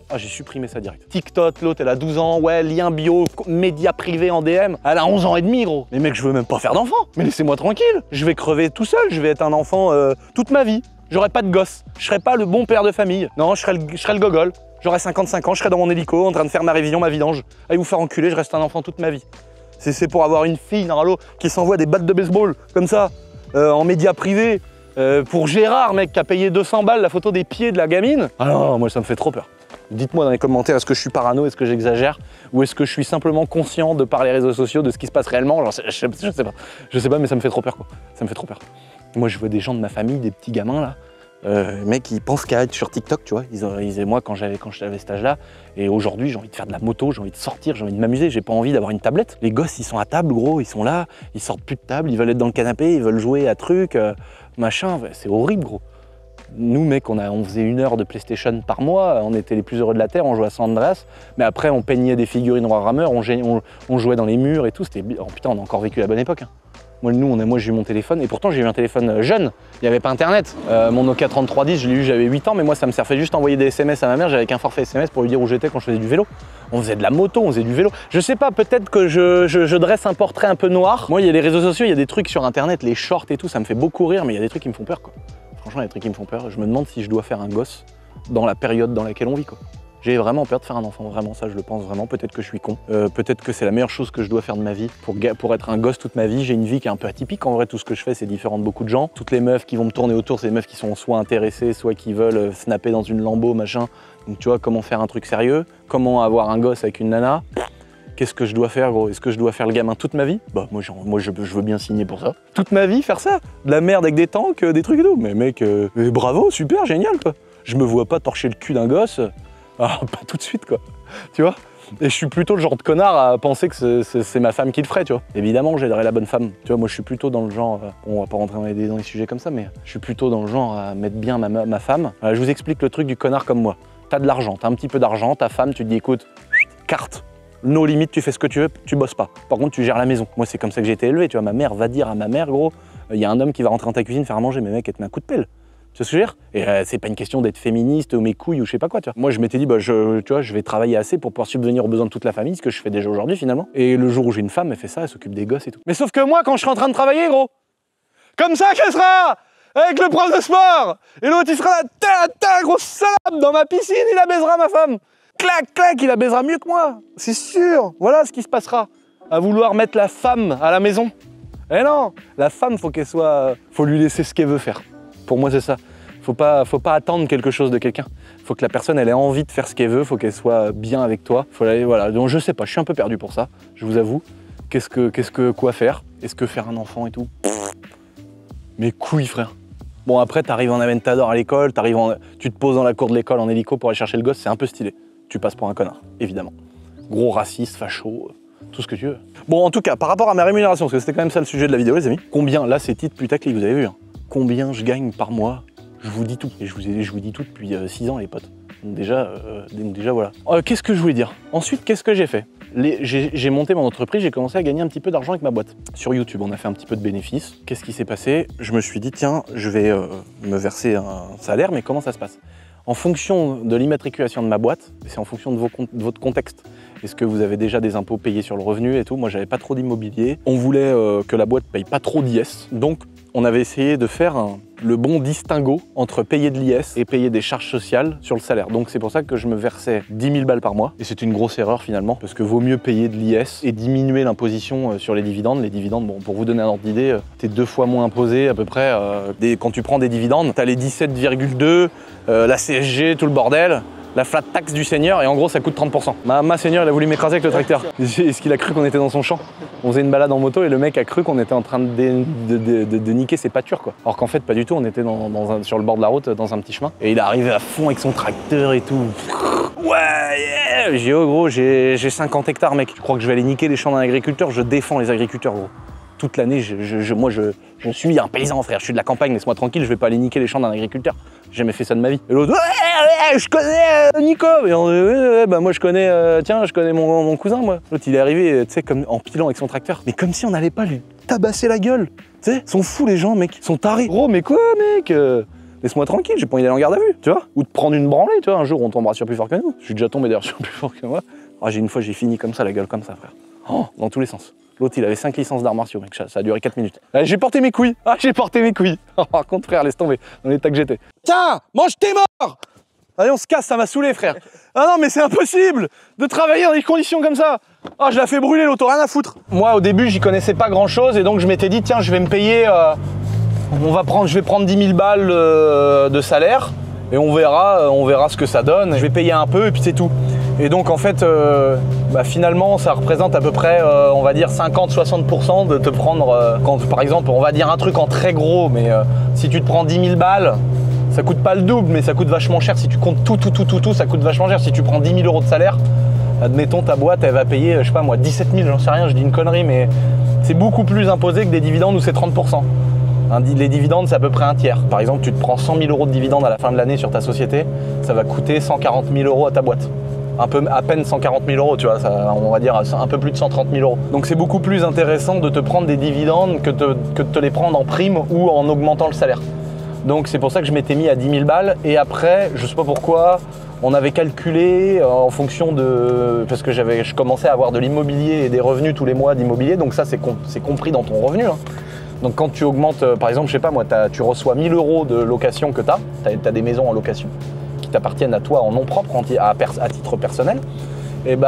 Ah, j'ai supprimé ça direct. TikTok, l'autre elle a 12 ans, ouais, lien bio, média privé en DM. Elle a 11 ans et demi gros. Mais mec, je veux même pas faire d'enfant, mais laissez-moi tranquille. Je vais crever tout seul, je vais être un enfant toute ma vie. J'aurai pas de gosse, je serai pas le bon père de famille. Non, je serai le gogol. J'aurai 55 ans, je serai dans mon hélico en train de faire ma révision, ma vidange. Allez vous faire enculer, je reste un enfant toute ma vie. C'est pour avoir une fille, Naralo, qui s'envoie des battes de baseball, comme ça, en média privé. Pour Gérard, mec, qui a payé 200 balles la photo des pieds de la gamine. Ah non, moi ça me fait trop peur. Dites-moi dans les commentaires, est-ce que je suis parano, est-ce que j'exagère, ou est-ce que je suis simplement conscient de par les réseaux sociaux de ce qui se passe réellement. Genre, je sais pas, mais ça me fait trop peur quoi. Ça me fait trop peur. Moi je vois des gens de ma famille, des petits gamins là, mec, ils pensent qu'à être sur TikTok, tu vois. Moi, quand j'avais cet âge-là, et aujourd'hui, j'ai envie de faire de la moto, j'ai envie de sortir, j'ai envie de m'amuser, j'ai pas envie d'avoir une tablette. Les gosses, ils sont à table, gros, ils sont là, ils sortent plus de table, ils veulent être dans le canapé, ils veulent jouer à trucs, machin, c'est horrible, gros. Nous, mec, on faisait 1 heure de PlayStation par mois, on était les plus heureux de la Terre, on jouait à San Andreas, mais après, on peignait des figurines Warhammer, on jouait dans les murs et tout, c'était... Oh putain, on a encore vécu la bonne époque, hein. Moi j'ai eu mon téléphone, et pourtant j'ai eu un téléphone jeune, il n'y avait pas internet. Mon Nokia 3310, je l'ai eu, j'avais 8 ans, mais moi ça me servait juste à envoyer des SMS à ma mère, j'avais qu'un forfait SMS pour lui dire où j'étais quand je faisais du vélo. On faisait de la moto, on faisait du vélo. Je sais pas, peut-être que je dresse un portrait un peu noir. Moi il y a les réseaux sociaux, il y a des trucs sur internet, les shorts et tout, ça me fait beaucoup rire, mais il y a des trucs qui me font peur quoi. Franchement, il y a des trucs qui me font peur, je me demande si je dois faire un gosse dans la période dans laquelle on vit quoi. J'ai vraiment peur de faire un enfant, vraiment, ça je le pense vraiment. Peut-être que je suis con, peut-être que c'est la meilleure chose que je dois faire de ma vie. Pour être un gosse toute ma vie, j'ai une vie qui est un peu atypique. En vrai, tout ce que je fais, c'est différent de beaucoup de gens. Toutes les meufs qui vont me tourner autour, c'est des meufs qui sont soit intéressées, soit qui veulent snapper dans une Lambo, machin. Donc tu vois, comment faire un truc sérieux, comment avoir un gosse avec une nana. Qu'est-ce que je dois faire, gros? Est-ce que je dois faire le gamin toute ma vie? Bah moi je veux bien signer pour ça. Toute ma vie, faire ça? De la merde avec des tanks, des trucs et tout. Mais mec, bravo, super, génial quoi. Je me vois pas torcher le cul d'un gosse. Ah, pas tout de suite quoi, tu vois. Et je suis plutôt le genre de connard à penser que c'est ma femme qui le ferait, tu vois. Évidemment, j'aiderais la bonne femme. Tu vois, moi je suis plutôt dans le genre, on va pas rentrer dans les sujets comme ça, mais je suis plutôt dans le genre à mettre bien ma femme. Je vous explique le truc du connard comme moi. T'as de l'argent, t'as un petit peu d'argent, ta femme, tu te dis écoute, carte, no limite, tu fais ce que tu veux, tu bosses pas. Par contre, tu gères la maison. Moi, c'est comme ça que j'ai été élevé, tu vois. Ma mère va dire à ma mère, gros, il y a un homme qui va rentrer dans ta cuisine faire à manger, mais mec, elle te met un coup de pelle. Tu vois ce que je veux dire? Et c'est pas une question d'être féministe ou mes couilles ou je sais pas quoi, tu vois. Moi, je m'étais dit, bah, tu vois, je vais travailler assez pour pouvoir subvenir aux besoins de toute la famille, ce que je fais déjà aujourd'hui finalement. Et le jour où j'ai une femme, elle fait ça, elle s'occupe des gosses et tout. Mais sauf que moi, quand je serai en train de travailler, gros, comme ça qu'elle sera avec le prof de sport. Et l'autre, il sera là, ta grosse salope dans ma piscine, il la baisera ma femme. Clac, clac, il la baisera mieux que moi. C'est sûr. Voilà ce qui se passera. À vouloir mettre la femme à la maison. Eh non, la femme, faut qu'elle soit... faut lui laisser ce qu'elle veut faire. Pour moi, c'est ça. Faut pas attendre quelque chose de quelqu'un. Faut que la personne, elle ait envie de faire ce qu'elle veut. Faut qu'elle soit bien avec toi. Faut aller, voilà. Donc, je sais pas, je suis un peu perdu pour ça. Je vous avoue. Quoi faire? Est-ce que faire un enfant et tout? Mes couilles, frère. Bon, après, t'arrives en Aventador à l'école, tu te poses dans la cour de l'école en hélico pour aller chercher le gosse. C'est un peu stylé. Tu passes pour un connard, évidemment. Gros raciste, facho, tout ce que tu veux. Bon, en tout cas, par rapport à ma rémunération, parce que c'était quand même ça le sujet de la vidéo, les amis. Combien, là, c'est titre putaclic, vous avez vu, hein. Combien je gagne par mois, je vous dis tout. Et je vous dis tout depuis 6 ans, les potes. Donc déjà voilà. Qu'est-ce que je voulais dire? Ensuite, qu'est-ce que j'ai fait? J'ai monté mon entreprise, j'ai commencé à gagner un petit peu d'argent avec ma boîte. Sur YouTube, on a fait un petit peu de bénéfices. Qu'est-ce qui s'est passé? Je me suis dit, tiens, je vais me verser un salaire, mais comment ça se passe? En fonction de l'immatriculation de ma boîte, c'est en fonction de votre contexte. Est-ce que vous avez déjà des impôts payés sur le revenu et tout? Moi, j'avais pas trop d'immobilier. On voulait que la boîte paye pas trop d'IS. Donc, on avait essayé de faire le bon distinguo entre payer de l'IS et payer des charges sociales sur le salaire. Donc c'est pour ça que je me versais 10 000 balles par mois. Et c'est une grosse erreur finalement, parce que vaut mieux payer de l'IS et diminuer l'imposition sur les dividendes. Les dividendes, bon, pour vous donner un ordre d'idée, t'es 2 fois moins imposé à peu près. Quand tu prends des dividendes, t'as les 17,2, la CSG, tout le bordel. La flat tax du seigneur, et en gros ça coûte 30%. Ma seigneur, il a voulu m'écraser avec le tracteur. Est-ce qu'il a cru qu'on était dans son champ? On faisait une balade en moto et le mec a cru qu'on était en train de niquer ses pâtures, quoi. Alors qu'en fait pas du tout, on était sur le bord de la route dans un petit chemin. Et il est arrivé à fond avec son tracteur et tout. Ouais, yeah. J'ai dit oh gros, j'ai 50 hectares mec. Je crois que je vais aller niquer les champs d'un agriculteur, je défends les agriculteurs gros. Toute l'année, moi je suis un paysan frère, je suis de la campagne, laisse-moi tranquille, je vais pas aller niquer les champs d'un agriculteur. J'ai jamais fait ça de ma vie. Et l'autre, ouais, je connais Nico. Et on dit, ouais, bah moi je connais, je connais mon cousin moi. L'autre il est arrivé, tu sais, comme en pilant avec son tracteur. Mais comme si on n'allait pas lui tabasser la gueule. Tu sais, sont fous les gens mec, sont tarés. Gros mais quoi mec laisse-moi tranquille, j'ai pas envie d'aller en garde à vue, tu vois. Ou de prendre une branlée, tu vois, un jour on tombera sur plus fort que nous. Je suis déjà tombé d'ailleurs sur plus fort que moi. Ah, une fois j'ai fini comme ça, la gueule comme ça frère. Oh, dans tous les sens. L'autre, il avait 5 licences d'arts martiaux, mec, ça a duré 4 minutes. J'ai porté mes couilles. Ah, j'ai porté mes couilles. Par contre, frère, laisse tomber, dans l'état que j'étais. Tiens, mange tes morts. Allez, on se casse, ça m'a saoulé, frère. Ah non, mais c'est impossible de travailler dans des conditions comme ça. Ah, je la fais brûler, l'auto, rien à foutre. Moi, au début, j'y connaissais pas grand-chose, et donc je m'étais dit, tiens, je vais me payer... je vais prendre 10 000 balles de salaire, et on verra ce que ça donne. Je vais payer un peu, et puis c'est tout. Et donc en fait, finalement, ça représente à peu près, on va dire 50-60% de te prendre, quand par exemple, on va dire un truc en très gros, mais si tu te prends 10 000 balles, ça coûte pas le double, mais ça coûte vachement cher. Si tu comptes tout, ça coûte vachement cher. Si tu prends 10 000 euros de salaire, admettons ta boîte, elle va payer, je sais pas moi, 17 000, j'en sais rien, je dis une connerie, mais c'est beaucoup plus imposé que des dividendes où c'est 30%. Les dividendes, c'est à peu près un tiers. Par exemple, tu te prends 100 000 euros de dividendes à la fin de l'année sur ta société, ça va coûter 140 000 euros à ta boîte. À peine 140 000 euros, tu vois, on va dire un peu plus de 130 000 euros. Donc c'est beaucoup plus intéressant de te prendre des dividendes que de te les prendre en prime ou en augmentant le salaire. Donc c'est pour ça que je m'étais mis à 10 000 balles et après, je sais pas pourquoi, on avait calculé en fonction de... Parce que je commençais à avoir de l'immobilier et des revenus tous les mois d'immobilier, donc ça c'est compris dans ton revenu. Hein. Donc quand tu augmentes, par exemple, je sais pas moi, tu reçois 1 000 euros de location que tu as des maisons en location qui t'appartiennent à toi en nom propre, à titre personnel, et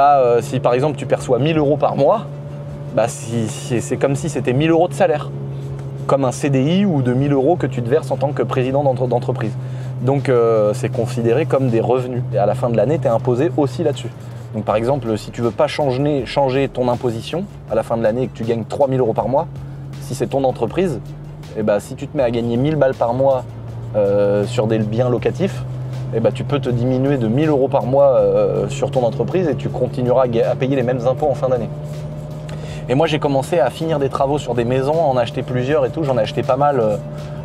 si par exemple tu perçois 1 000 euros par mois, c'est comme si c'était 1 000 euros de salaire, comme un CDI ou de 1 000 euros que tu te verses en tant que président d'entreprise. Donc c'est considéré comme des revenus. Et à la fin de l'année, tu es imposé aussi là-dessus. Donc par exemple, si tu veux pas changer ton imposition à la fin de l'année et que tu gagnes 3 000 euros par mois, si c'est ton entreprise, si tu te mets à gagner 1 000 balles par mois sur des biens locatifs, tu peux te diminuer de 1 000 euros par mois sur ton entreprise et tu continueras à payer les mêmes impôts en fin d'année. Et moi j'ai commencé à finir des travaux sur des maisons, en acheter plusieurs et tout, j'en ai acheté pas mal.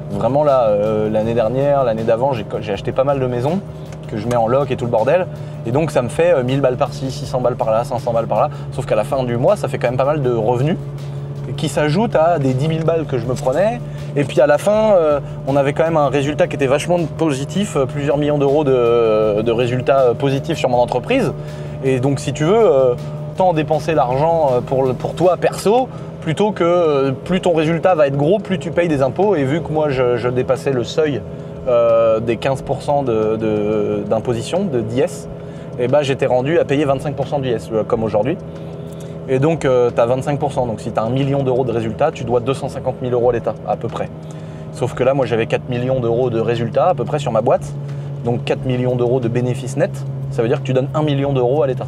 Vraiment là, l'année dernière, l'année d'avant, j'ai acheté pas mal de maisons que je mets en loc et tout le bordel. Et donc ça me fait 1000 balles par-ci, 600 balles par-là, 500 balles par-là. Sauf qu'à la fin du mois, ça fait quand même pas mal de revenus qui s'ajoutent à des 10 000 balles que je me prenais. Et puis à la fin, on avait quand même un résultat qui était vachement positif, plusieurs millions d'euros de résultats positifs sur mon entreprise. Et donc si tu veux, tant dépenser l'argent pour toi perso, plutôt que plus ton résultat va être gros, plus tu payes des impôts. Et vu que moi je dépassais le seuil des 15% d'imposition, d'IS, j'étais rendu à payer 25% d'IS, comme aujourd'hui. Et donc tu as 25%, donc si tu as 1 million d'euros de résultats, tu dois 250 000 euros à l'État, à peu près. Sauf que là, moi j'avais 4 millions d'euros de résultats à peu près sur ma boîte, donc 4 millions d'euros de bénéfices nets, ça veut dire que tu donnes 1 million d'euros à l'État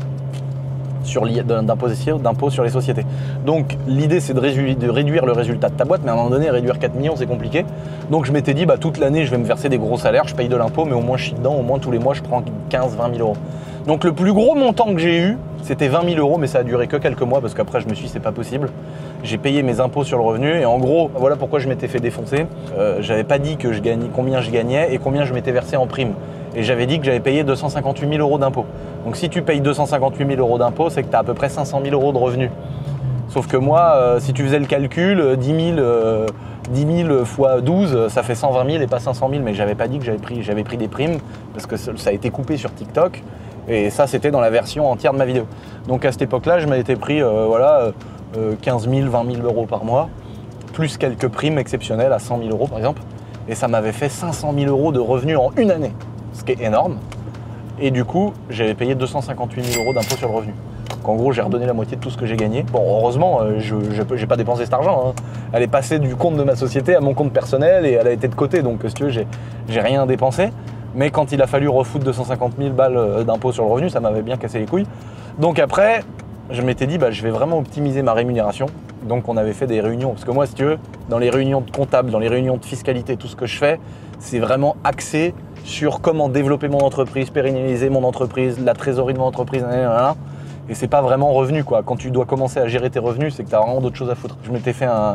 d'impôt sur les sociétés. Donc l'idée c'est de réduire le résultat de ta boîte, mais à un moment donné, réduire 4 millions c'est compliqué. Donc je m'étais dit, toute l'année je vais me verser des gros salaires, je paye de l'impôt, mais au moins je suis dedans, au moins tous les mois je prends 15-20 000 euros. Donc le plus gros montant que j'ai eu, c'était 20 000 euros, mais ça a duré que quelques mois parce qu'après je me suis dit c'est pas possible. J'ai payé mes impôts sur le revenu et en gros, voilà pourquoi je m'étais fait défoncer. J'avais pas dit que combien je gagnais et combien je m'étais versé en prime. Et j'avais dit que j'avais payé 258 000 euros d'impôts. Donc si tu payes 258 000 euros d'impôts, c'est que tu as à peu près 500 000 euros de revenus. Sauf que moi, si tu faisais le calcul, 10 000 fois 12, ça fait 120 000 et pas 500 000. Mais j'avais pas dit que j'avais pris des primes parce que ça a été coupé sur TikTok. Et ça, c'était dans la version entière de ma vidéo. Donc à cette époque-là, je m'étais pris 15 000, 20 000 euros par mois, plus quelques primes exceptionnelles à 100 000 euros par exemple. Et ça m'avait fait 500 000 € de revenus en une année, ce qui est énorme. Et du coup, j'avais payé 258 000 € d'impôt sur le revenu. Donc en gros, j'ai redonné la moitié de tout ce que j'ai gagné. Bon, heureusement, je n'ai pas dépensé cet argent. Hein. Elle est passée du compte de ma société à mon compte personnel et elle a été de côté. Donc si tu veux, j'ai rien dépensé. Mais quand il a fallu refoutre 250 000 balles d'impôt sur le revenu, ça m'avait bien cassé les couilles. Donc après, je m'étais dit, je vais vraiment optimiser ma rémunération. Donc on avait fait des réunions. Parce que moi, si tu veux, dans les réunions de comptable, dans les réunions de fiscalité, tout ce que je fais, c'est vraiment axé sur comment développer mon entreprise, pérenniser mon entreprise, la trésorerie de mon entreprise, et c'est pas vraiment revenu quoi. Quand tu dois commencer à gérer tes revenus, c'est que tu as vraiment d'autres choses à foutre.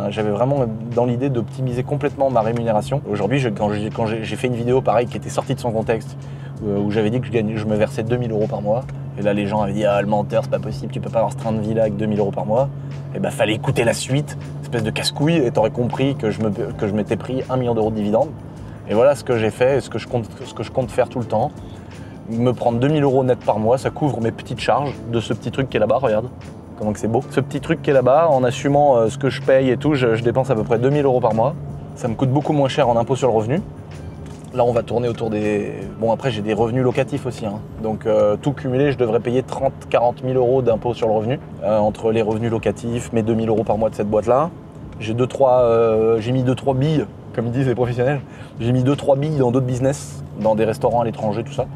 J'avais vraiment dans l'idée d'optimiser complètement ma rémunération. Aujourd'hui, quand j'ai fait une vidéo pareil qui était sortie de son contexte, où j'avais dit que je me versais 2000 € par mois, et là les gens avaient dit le menteur, c'est pas possible, tu peux pas avoir ce train de vie là avec 2000 € par mois. Et fallait écouter la suite, espèce de casse-couille, et t'aurais compris que je m'étais pris 1 million € de dividendes. Et voilà ce que j'ai fait et ce que je compte faire tout le temps. Me prendre 2000 € net par mois, ça couvre mes petites charges de ce petit truc qui est là-bas, regarde. Comment que c'est beau. Ce petit truc qui est là-bas, en assumant ce que je paye et tout, je dépense à peu près 2000 € par mois. Ça me coûte beaucoup moins cher en impôt sur le revenu. Là, on va tourner autour des... Bon, après, j'ai des revenus locatifs aussi. Hein. Donc, tout cumulé, je devrais payer 30-40 000 € d'impôt sur le revenu. Entre les revenus locatifs, mes 2000 € par mois de cette boîte-là. J'ai mis 2-3 billes, comme disent les professionnels. J'ai mis 2-3 billes dans d'autres business, dans des restaurants à l'étranger, tout ça.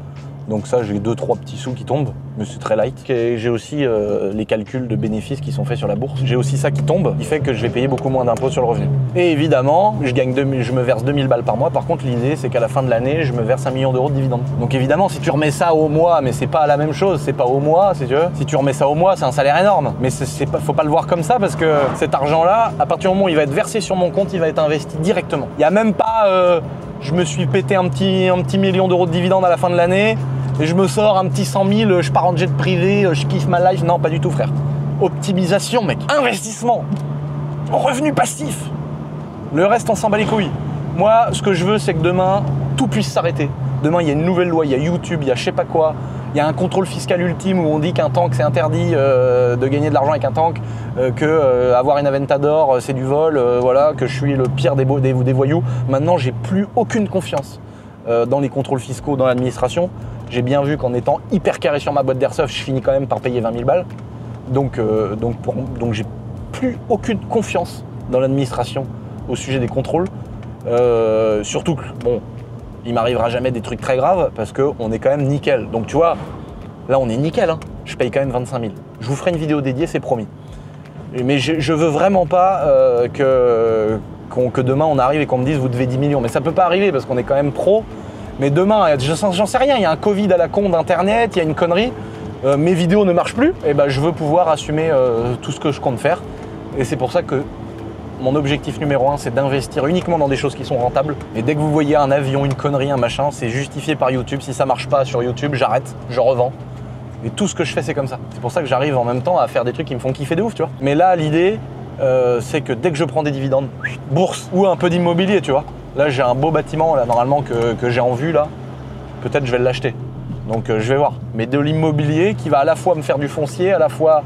Donc ça, j'ai 2-3 petits sous qui tombent, mais c'est très light. Et j'ai aussi les calculs de bénéfices qui sont faits sur la bourse. J'ai aussi ça qui tombe, qui fait que je vais payer beaucoup moins d'impôts sur le revenu. Et évidemment, je me verse 2000 balles par mois. Par contre, l'idée, c'est qu'à la fin de l'année, je me verse 1 million € de dividendes. Donc évidemment, si tu remets ça au mois, mais c'est pas la même chose, c'est pas au mois, si tu veux. Si tu remets ça au mois, c'est un salaire énorme. Mais faut pas le voir comme ça parce que cet argent-là, à partir du moment où il va être versé sur mon compte, il va être investi directement. Il n'y a même pas, je me suis pété un petit million d'euros de dividendes à la fin de l'année. Et je me sors un petit 100 000, je pars en jet privé, je kiffe ma life. Non, pas du tout, frère. Optimisation, mec. Investissement. Revenu passif. Le reste, on s'en bat les couilles. Moi, ce que je veux, c'est que demain, tout puisse s'arrêter. Demain, il y a une nouvelle loi, il y a YouTube, il y a je sais pas quoi. Il y a un contrôle fiscal ultime où on dit qu'un tank, c'est interdit de gagner de l'argent avec un tank, que avoir une Aventador, c'est du vol, voilà, que je suis le pire des voyous. Maintenant, j'ai plus aucune confiance dans les contrôles fiscaux, dans l'administration. J'ai bien vu qu'en étant hyper carré sur ma boîte d'airsoft, je finis quand même par payer 20 000 balles. Donc j'ai plus aucune confiance dans l'administration au sujet des contrôles. Surtout que, bon, il m'arrivera jamais des trucs très graves parce qu'on est quand même nickel. Donc tu vois, là on est nickel, hein. Je paye quand même 25 000. Je vous ferai une vidéo dédiée, c'est promis. Mais je veux vraiment pas que demain on arrive et qu'on me dise vous devez 10 millions. Mais ça peut pas arriver parce qu'on est quand même pro. Mais demain, j'en sais rien, il y a un Covid à la con d'internet, il y a une connerie, mes vidéos ne marchent plus, et je veux pouvoir assumer tout ce que je compte faire. Et c'est pour ça que mon objectif numéro 1, c'est d'investir uniquement dans des choses qui sont rentables. Et dès que vous voyez un avion, une connerie, un machin, c'est justifié par YouTube. Si ça marche pas sur YouTube, j'arrête, je revends. Et tout ce que je fais, c'est comme ça. C'est pour ça que j'arrive en même temps à faire des trucs qui me font kiffer de ouf, tu vois. Mais là, l'idée, c'est que dès que je prends des dividendes, bourse ou un peu d'immobilier, tu vois. Là, j'ai un beau bâtiment, là, normalement, que j'ai en vue, là. Peut-être je vais l'acheter. Donc, je vais voir. Mais de l'immobilier qui va à la fois me faire du foncier, à la fois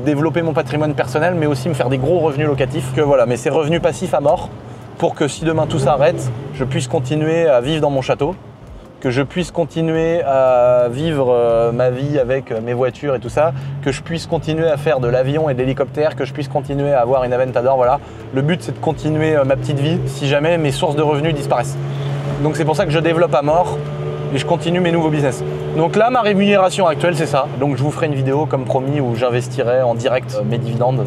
développer mon patrimoine personnel, mais aussi me faire des gros revenus locatifs. Que voilà, mais c'est revenus passifs à mort pour que si demain tout s'arrête, je puisse continuer à vivre dans mon château, que je puisse continuer à vivre ma vie avec mes voitures et tout ça, que je puisse continuer à faire de l'avion et de l'hélicoptère, que je puisse continuer à avoir une Aventador, voilà. Le but, c'est de continuer ma petite vie si jamais mes sources de revenus disparaissent. Donc c'est pour ça que je développe à mort et je continue mes nouveaux business. Donc là, ma rémunération actuelle, c'est ça. Donc je vous ferai une vidéo, comme promis, où j'investirai en direct mes dividendes.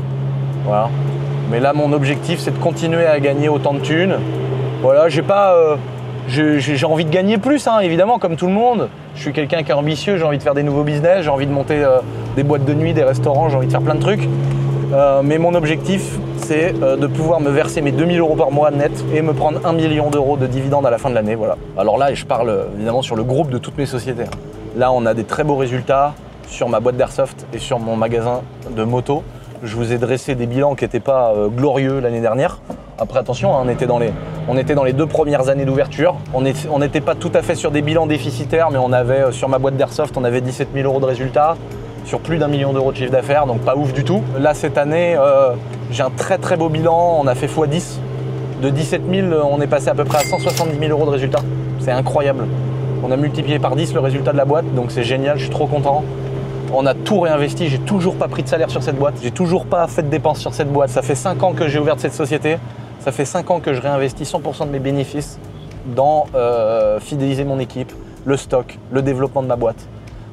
Voilà. Mais là, mon objectif, c'est de continuer à gagner autant de thunes. Voilà, j'ai envie de gagner plus, hein, évidemment, comme tout le monde. Je suis quelqu'un qui est ambitieux, j'ai envie de faire des nouveaux business, j'ai envie de monter des boîtes de nuit, des restaurants, j'ai envie de faire plein de trucs. Mais mon objectif, c'est de pouvoir me verser mes 2000 € par mois net et me prendre 1 million d'euros de dividendes à la fin de l'année. Voilà. Alors là, je parle évidemment sur le groupe de toutes mes sociétés. Là, on a des très beaux résultats sur ma boîte d'airsoft et sur mon magasin de moto. Je vous ai dressé des bilans qui n'étaient pas glorieux l'année dernière. Après, attention, hein, on était dans les 2 premières années d'ouverture. On n'était pas tout à fait sur des bilans déficitaires, mais on avait, sur ma boîte d'airsoft, on avait 17 000 € de résultats sur plus d'1 million d'euros de chiffre d'affaires, donc pas ouf du tout. Là, cette année, j'ai un très très beau bilan. On a fait x10 De 17 000, on est passé à peu près à 170 000 € de résultat. C'est incroyable. On a multiplié par 10 le résultat de la boîte, donc c'est génial, je suis trop content. On a tout réinvesti, j'ai toujours pas pris de salaire sur cette boîte, j'ai toujours pas fait de dépenses sur cette boîte. Ça fait 5 ans que j'ai ouvert cette société, ça fait 5 ans que je réinvestis 100% de mes bénéfices dans fidéliser mon équipe, le stock, le développement de ma boîte.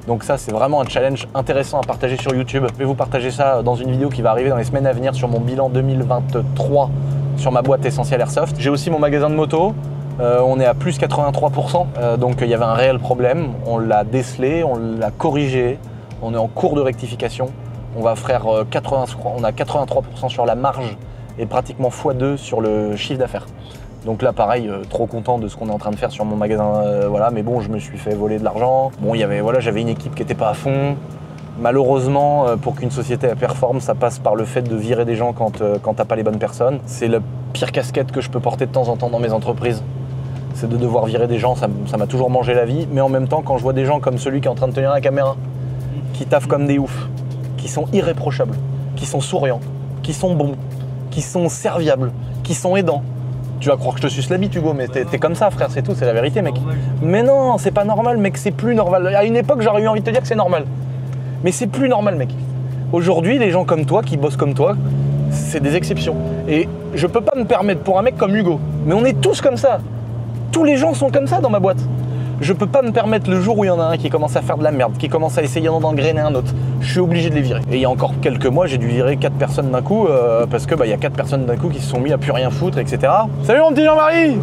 Donc ça, c'est vraiment un challenge intéressant à partager sur YouTube. Je vais vous partager ça dans une vidéo qui va arriver dans les semaines à venir sur mon bilan 2023 sur ma boîte Essentiel Airsoft. J'ai aussi mon magasin de moto. On est à plus 83%, donc il y avait un réel problème. On l'a décelé, on l'a corrigé. On est en cours de rectification. On va faire on a 83% sur la marge et pratiquement x2 sur le chiffre d'affaires. Donc là, pareil, trop content de ce qu'on est en train de faire sur mon magasin, voilà. Mais bon, je me suis fait voler de l'argent. Bon, j'avais une équipe qui n'était pas à fond. Malheureusement, pour qu'une société elle performe, ça passe par le fait de virer des gens quand t'as pas les bonnes personnes. C'est la pire casquette que je peux porter de temps en temps dans mes entreprises. C'est de devoir virer des gens, ça m'a toujours mangé la vie. Mais en même temps, quand je vois des gens comme celui qui est en train de tenir la caméra, qui taffent comme des oufs, qui sont irréprochables, qui sont souriants, qui sont bons, qui sont serviables, qui sont aidants. Tu vas croire que je te suce la bite, Hugo, mais t'es comme ça, frère, c'est tout, c'est la vérité, mec. Mais non, c'est pas normal, mec, c'est plus normal. À une époque, j'aurais eu envie de te dire que c'est normal. Mais c'est plus normal, mec. Aujourd'hui, les gens comme toi, qui bossent comme toi, c'est des exceptions. Et je peux pas me permettre pour un mec comme Hugo, mais on est tous comme ça. Tous les gens sont comme ça dans ma boîte. Je peux pas me permettre le jour où il y en a un qui commence à faire de la merde, qui commence à essayer d'engrainer un autre. Je suis obligé de les virer. Et il y a encore quelques mois, j'ai dû virer 4 personnes d'un coup parce que il y a 4 personnes d'un coup qui se sont mis à plus rien foutre, etc. Salut mon petit Jean-Marie!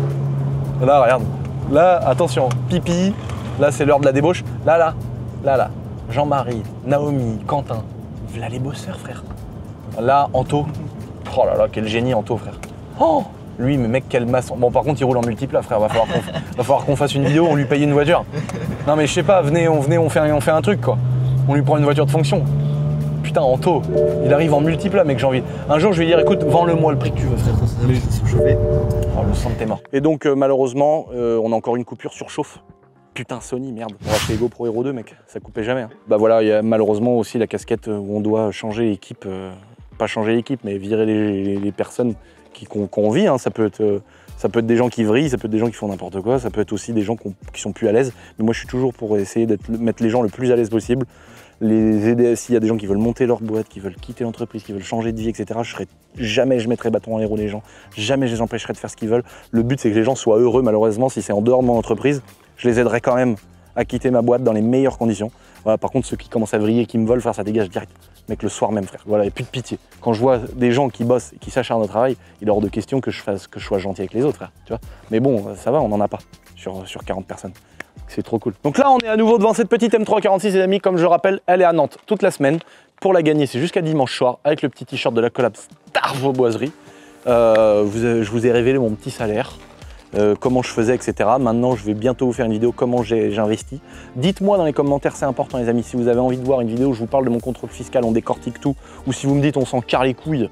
Là, regarde. Là, attention, pipi. Là, c'est l'heure de la débauche. Là. Jean-Marie, Naomi, Quentin. Voilà les bosseurs, frère. Là, Anto. Oh là là, quel génie, Anto, frère. Oh! Lui, mais mec, quel maçon. Bon, par contre, il roule en multiple, là, frère. Va falloir qu'on fasse une vidéo, on lui paye une voiture. Non, mais je sais pas, venez, on fait un truc, quoi. On lui prend une voiture de fonction. Putain, Anto, il arrive en multiple, là, mec, j'ai envie. Un jour, je vais lui dire, écoute, vends-le-moi le prix que tu veux, frère. Oh, le sang de tes morts. Et donc, malheureusement, on a encore une coupure sur chauffe. Putain, Sony, merde. On va acheter les GoPro Hero 2, mec. Ça coupait jamais. Hein. Bah voilà, il y a malheureusement aussi la casquette où on doit changer l'équipe. Pas changer l'équipe, mais virer les personnes qu'on vit, hein. Ça peut être des gens qui vrillent, ça peut être des gens qui font n'importe quoi, ça peut être aussi des gens qui sont plus à l'aise. Mais moi, je suis toujours pour essayer de mettre les gens le plus à l'aise possible, les aider. S'il y a des gens qui veulent monter leur boîte, qui veulent quitter l'entreprise, qui veulent changer de vie, etc., jamais je mettrai bâton dans les roues des gens, jamais je les empêcherai de faire ce qu'ils veulent. Le but, c'est que les gens soient heureux. Malheureusement, si c'est en dehors de mon entreprise, je les aiderai quand même à quitter ma boîte dans les meilleures conditions. Voilà, par contre, ceux qui commencent à vriller, qui me veulent faire, ça dégage direct. Mec, le soir même, frère. Voilà, il n'y a plus de pitié. Quand je vois des gens qui bossent et qui s'acharnent au travail, il est hors de question que je sois gentil avec les autres, frère. Tu vois. Mais bon, ça va, on n'en a pas sur 40 personnes. C'est trop cool. Donc là, on est à nouveau devant cette petite M346, les amis. Comme je le rappelle, elle est à Nantes toute la semaine. Pour la gagner, c'est jusqu'à dimanche soir avec le petit t-shirt de la collab Star Vauboiserie. Je vous ai révélé mon petit salaire. Comment je faisais, etc. Maintenant, je vais bientôt vous faire une vidéo comment j'investis. Dites-moi dans les commentaires, c'est important les amis, si vous avez envie de voir une vidéo où je vous parle de mon contrôle fiscal, on décortique tout, ou si vous me dites on s'en carre les couilles,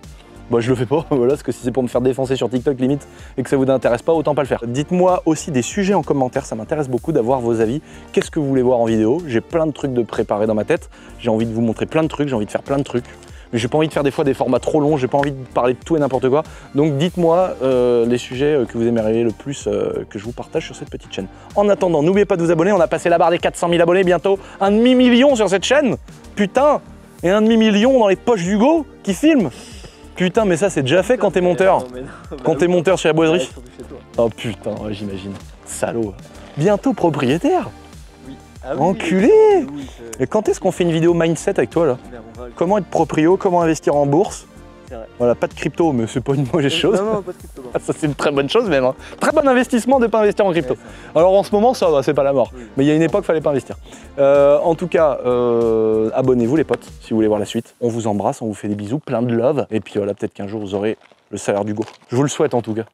bah je le fais pas, voilà, parce que si c'est pour me faire défoncer sur TikTok limite et que ça vous intéresse pas, autant pas le faire. Dites-moi aussi des sujets en commentaire, ça m'intéresse beaucoup d'avoir vos avis. Qu'est-ce que vous voulez voir en vidéo? J'ai plein de trucs de préparer dans ma tête, j'ai envie de vous montrer plein de trucs, j'ai envie de faire plein de trucs. Mais j'ai pas envie de faire des fois des formats trop longs, j'ai pas envie de parler de tout et n'importe quoi. Donc dites-moi les sujets que vous aimeriez le plus que je vous partage sur cette petite chaîne. En attendant, n'oubliez pas de vous abonner, on a passé la barre des 400 000 abonnés bientôt. 1,5 million sur cette chaîne. Putain. Et 1,5 million dans les poches d'Hugo qui filme. Putain, mais ça c'est déjà fait quand t'es monteur. Quand t'es monteur chez la boiserie. Oh putain, ouais, j'imagine. Salaud. Bientôt propriétaire. Ah oui, enculé. Oui, et quand est-ce qu'on fait une vidéo mindset avec toi là? Comment être proprio, comment investir en bourse? Voilà, pas de crypto, mais c'est pas une mauvaise chose. Non, pas de crypto. Ah, ça c'est une très bonne chose même. Hein. Très bon investissement de ne pas investir en crypto. Ouais, alors en ce moment, ça va, c'est pas la mort. Oui. Mais il y a une époque, il fallait pas investir. En tout cas, abonnez-vous les potes, si vous voulez voir la suite. On vous embrasse, on vous fait des bisous, plein de love. Et puis voilà, peut-être qu'un jour vous aurez le salaire d'Hugo. Je vous le souhaite en tout cas.